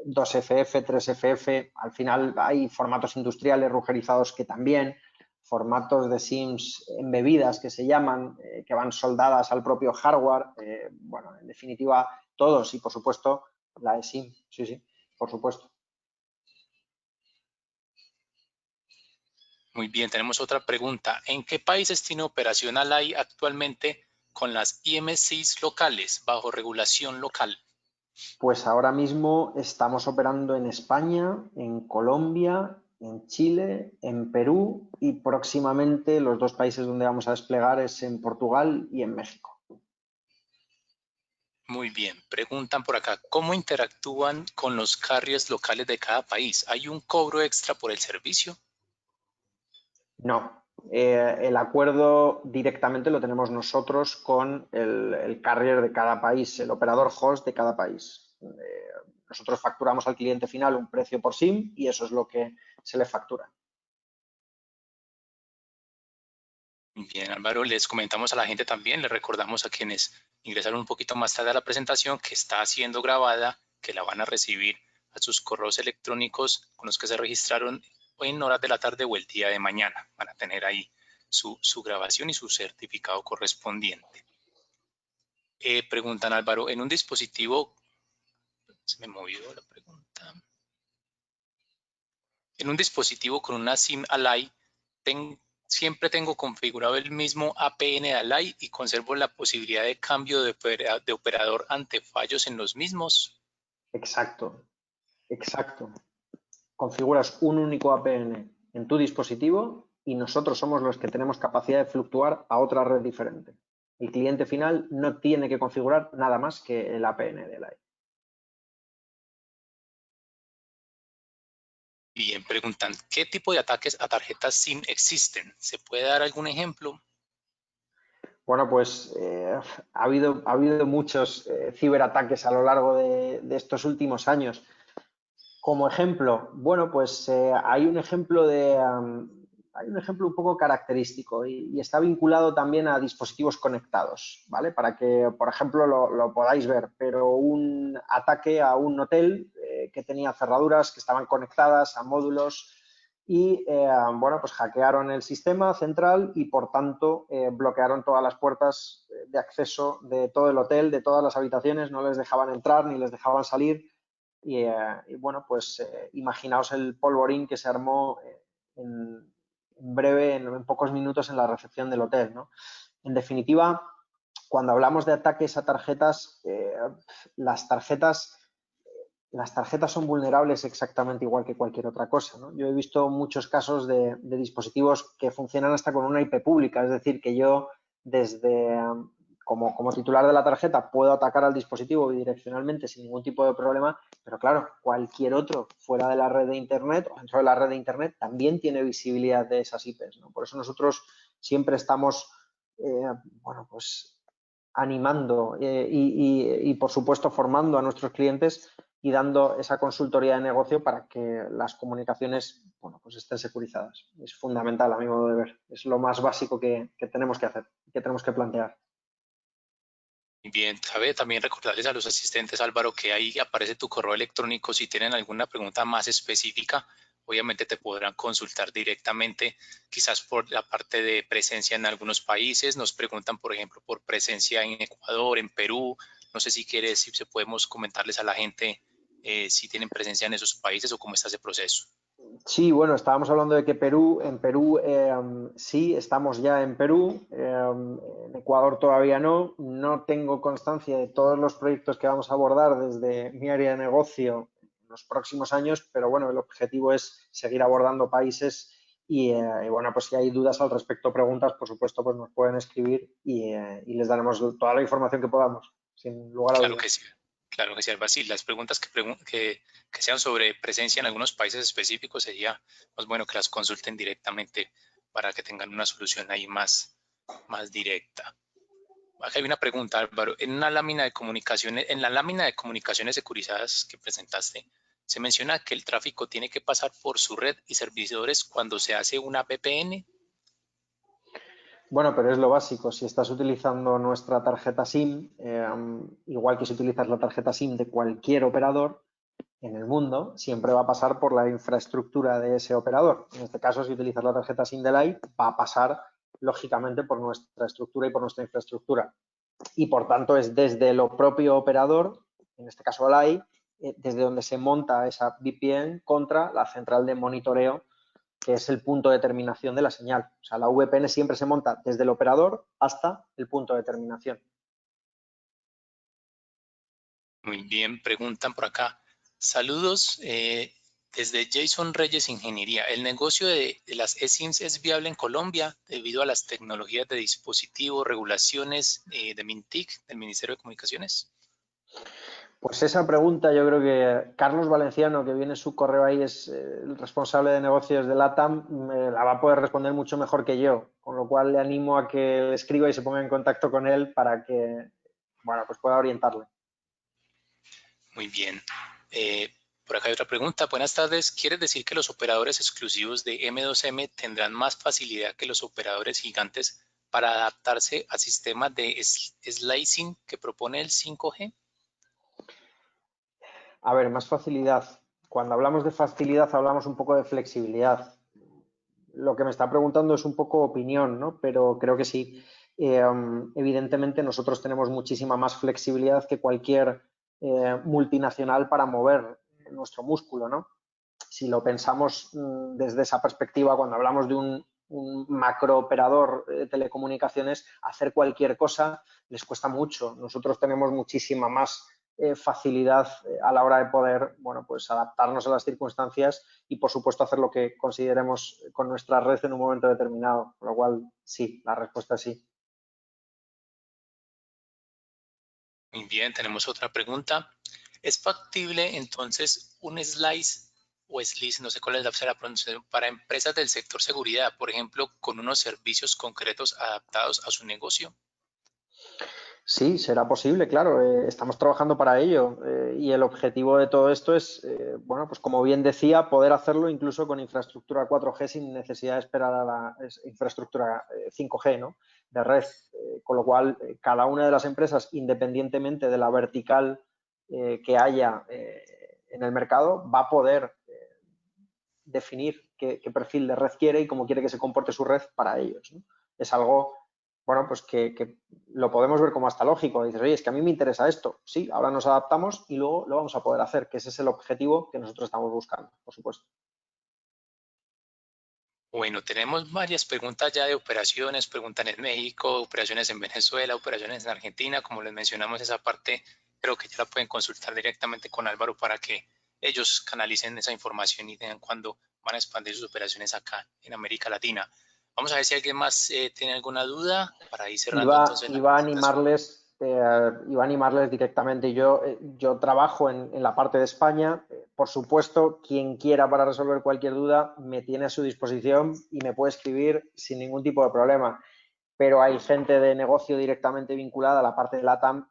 2FF, 3FF. Al final hay formatos industriales rugerizados que también, formatos de SIMs embebidas que se llaman, que van soldadas al propio hardware. Bueno, en definitiva, todos y por supuesto la de SIM. Sí, sí, por supuesto. Muy bien, tenemos otra pregunta. ¿En qué países tiene operación Allied actualmente con las IMSIs locales bajo regulación local? Pues ahora mismo estamos operando en España, en Colombia, en Chile, en Perú y próximamente los dos países donde vamos a desplegar es en Portugal y en México. Muy bien. Preguntan por acá, ¿cómo interactúan con los carriers locales de cada país? ¿Hay un cobro extra por el servicio? No. El acuerdo directamente lo tenemos nosotros con el carrier de cada país, el operador host de cada país. Nosotros facturamos al cliente final un precio por SIM y eso es lo que se le factura. Bien, Álvaro, les comentamos a la gente también, les recordamos a quienes ingresaron un poquito más tarde a la presentación que está siendo grabada, que la van a recibir a sus correos electrónicos con los que se registraron en horas de la tarde o el día de mañana. Van a tener ahí su grabación y su certificado correspondiente. Preguntan, Álvaro, en un dispositivo, se me movió la pregunta, en un dispositivo con una SIM Ally, siempre tengo configurado el mismo APN de Ally y conservo la posibilidad de cambio de operador ante fallos en los mismos. Exacto, exacto. Configuras un único APN en tu dispositivo y nosotros somos los que tenemos capacidad de fluctuar a otra red diferente. El cliente final no tiene que configurar nada más que el APN de la AI. Bien, preguntan, ¿qué tipo de ataques a tarjetas SIM existen? ¿Se puede dar algún ejemplo? Bueno, pues ha habido muchos ciberataques a lo largo de estos últimos años. Como ejemplo, bueno, pues hay un ejemplo hay un ejemplo un poco característico y está vinculado también a dispositivos conectados, ¿vale? Para que, por ejemplo, lo podáis ver, pero un ataque a un hotel que tenía cerraduras que estaban conectadas a módulos y, bueno, pues hackearon el sistema central y, por tanto, bloquearon todas las puertas de acceso de todo el hotel, de todas las habitaciones, no les dejaban entrar ni les dejaban salir. Y bueno, pues imaginaos el polvorín que se armó en breve, en pocos minutos en la recepción del hotel, ¿no? En definitiva, cuando hablamos de ataques a tarjetas, las tarjetas son vulnerables exactamente igual que cualquier otra cosa, ¿no? Yo he visto muchos casos de dispositivos que funcionan hasta con una IP pública, es decir, que yo desde como titular de la tarjeta puedo atacar al dispositivo bidireccionalmente sin ningún tipo de problema, pero claro, cualquier otro fuera de la red de Internet o dentro de la red de Internet también tiene visibilidad de esas IPs, ¿no? Por eso nosotros siempre estamos, bueno, pues animando y, por supuesto, formando a nuestros clientes y dando esa consultoría de negocio para que las comunicaciones, bueno, pues estén securizadas. Es fundamental, a mi modo de ver. Es lo más básico que tenemos que hacer, que tenemos que plantear. Bien, cabe también recordarles a los asistentes, Álvaro, que ahí aparece tu correo electrónico. Si tienen alguna pregunta más específica, obviamente te podrán consultar directamente, quizás por la parte de presencia en algunos países. Nos preguntan, por ejemplo, por presencia en Ecuador, en Perú. No sé si quieres, si podemos comentarles a la gente si tienen presencia en esos países o cómo está ese proceso. Sí, bueno, estábamos hablando de que en Perú sí, estamos ya en Perú, en Ecuador todavía no. No tengo constancia de todos los proyectos que vamos a abordar desde mi área de negocio en los próximos años, pero bueno, el objetivo es seguir abordando países y bueno, pues si hay dudas al respecto, preguntas, por supuesto, pues nos pueden escribir y les daremos toda la información que podamos, sin lugar a Claro que dudas. sí. Claro que sí, Alba. Sí, las preguntas que sean sobre presencia en algunos países específicos sería más bueno que las consulten directamente para que tengan una solución ahí más directa. Acá hay una pregunta, Álvaro. En una lámina de comunicaciones, en la lámina de comunicaciones securizadas que presentaste, se menciona que el tráfico tiene que pasar por su red y servidores cuando se hace una VPN. Bueno, pero es lo básico. Si estás utilizando nuestra tarjeta SIM, igual que si utilizas la tarjeta SIM de cualquier operador en el mundo, siempre va a pasar por la infraestructura de ese operador. En este caso, si utilizas la tarjeta SIM de Light, va a pasar lógicamente por nuestra estructura y por nuestra infraestructura. Y por tanto, es desde lo propio operador, en este caso Light, desde donde se monta esa VPN contra la central de monitoreo, que es el punto de terminación de la señal. O sea, la VPN siempre se monta desde el operador hasta el punto de terminación. Muy bien, preguntan por acá. Saludos desde Jason Reyes Ingeniería. ¿El negocio de las eSIMs es viable en Colombia debido a las tecnologías de dispositivos, regulaciones de MINTIC, del Ministerio de Comunicaciones? Pues esa pregunta yo creo que Carlos Valenciano, que viene su correo ahí, es el responsable de negocios de LATAM, me la va a poder responder mucho mejor que yo, con lo cual le animo a que le escriba y se ponga en contacto con él para que, bueno, pues pueda orientarle. Muy bien. Por acá hay otra pregunta. Buenas tardes. ¿Quieres decir que los operadores exclusivos de M2M tendrán más facilidad que los operadores gigantes para adaptarse al sistema de slicing que propone el 5G? A ver, más facilidad. Cuando hablamos de facilidad hablamos un poco de flexibilidad. Lo que me está preguntando es un poco opinión, ¿no? Pero creo que sí. Evidentemente nosotros tenemos muchísima más flexibilidad que cualquier multinacional para mover nuestro músculo, ¿no? Si lo pensamos desde esa perspectiva, cuando hablamos de un macrooperador de telecomunicaciones, hacer cualquier cosa les cuesta mucho. Nosotros tenemos muchísima más facilidad a la hora de poder, bueno, pues adaptarnos a las circunstancias y, por supuesto, hacer lo que consideremos con nuestra red en un momento determinado. Con lo cual, sí, la respuesta es sí. Muy bien, tenemos otra pregunta. ¿Es factible entonces un slice o slice, no sé cuál es la pronunciación, para empresas del sector seguridad, por ejemplo, con unos servicios concretos adaptados a su negocio? Sí, será posible, claro. Estamos trabajando para ello y el objetivo de todo esto es, bueno, pues como bien decía, poder hacerlo incluso con infraestructura 4G sin necesidad de esperar a la infraestructura 5G, ¿no? De red. Con lo cual, cada una de las empresas, independientemente de la vertical que haya en el mercado, va a poder definir qué perfil de red quiere y cómo quiere que se comporte su red para ellos, ¿no? Es algo, bueno, pues que lo podemos ver como hasta lógico. Dices, oye, es que a mí me interesa esto. Sí, ahora nos adaptamos y luego lo vamos a poder hacer, que ese es el objetivo que nosotros estamos buscando, por supuesto. Bueno, tenemos varias preguntas ya de operaciones, preguntan en México, operaciones en Venezuela, operaciones en Argentina, como les mencionamos esa parte, creo que ya la pueden consultar directamente con Álvaro para que ellos canalicen esa información y vean cuándo van a expandir sus operaciones acá en América Latina. Vamos a ver si alguien más tiene alguna duda para ir cerrando entonces la Iba a presentación. animarles, iba a animarles directamente. Yo trabajo en la parte de España. Por supuesto, quien quiera para resolver cualquier duda me tiene a su disposición y me puede escribir sin ningún tipo de problema. Pero hay gente de negocio directamente vinculada a la parte de LATAM.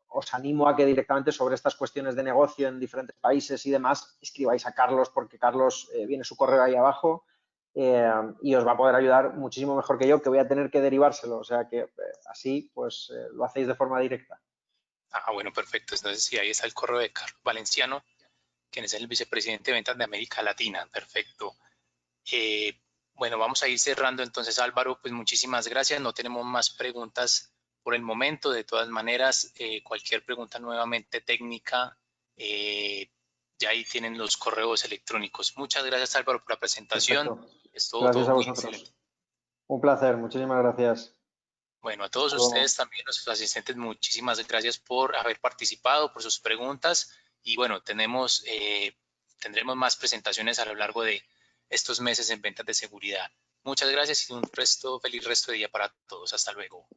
Os animo a que directamente sobre estas cuestiones de negocio en diferentes países y demás escribáis a Carlos, porque Carlos viene su correo ahí abajo y os va a poder ayudar muchísimo mejor que yo, que voy a tener que derivárselo. O sea que así pues lo hacéis de forma directa. Ah, bueno, perfecto. Entonces, sí, ahí está el correo de Carlos Valenciano, quien es el vicepresidente de ventas de América Latina. Perfecto. Eh, bueno, vamos a ir cerrando entonces, Álvaro, pues muchísimas gracias. No tenemos más preguntas por el momento. De todas maneras, cualquier pregunta nuevamente técnica, ya ahí tienen los correos electrónicos. Muchas gracias, Álvaro, por la presentación. Perfecto. Es todo, Gracias todo a muy excelente. vosotros. Un placer. Muchísimas gracias. Bueno, a todos Hasta luego. ustedes también, nuestros asistentes, muchísimas gracias por haber participado, por sus preguntas. Y bueno, tendremos más presentaciones a lo largo de estos meses en ventas de seguridad. Muchas gracias y un feliz resto de día para todos. Hasta luego.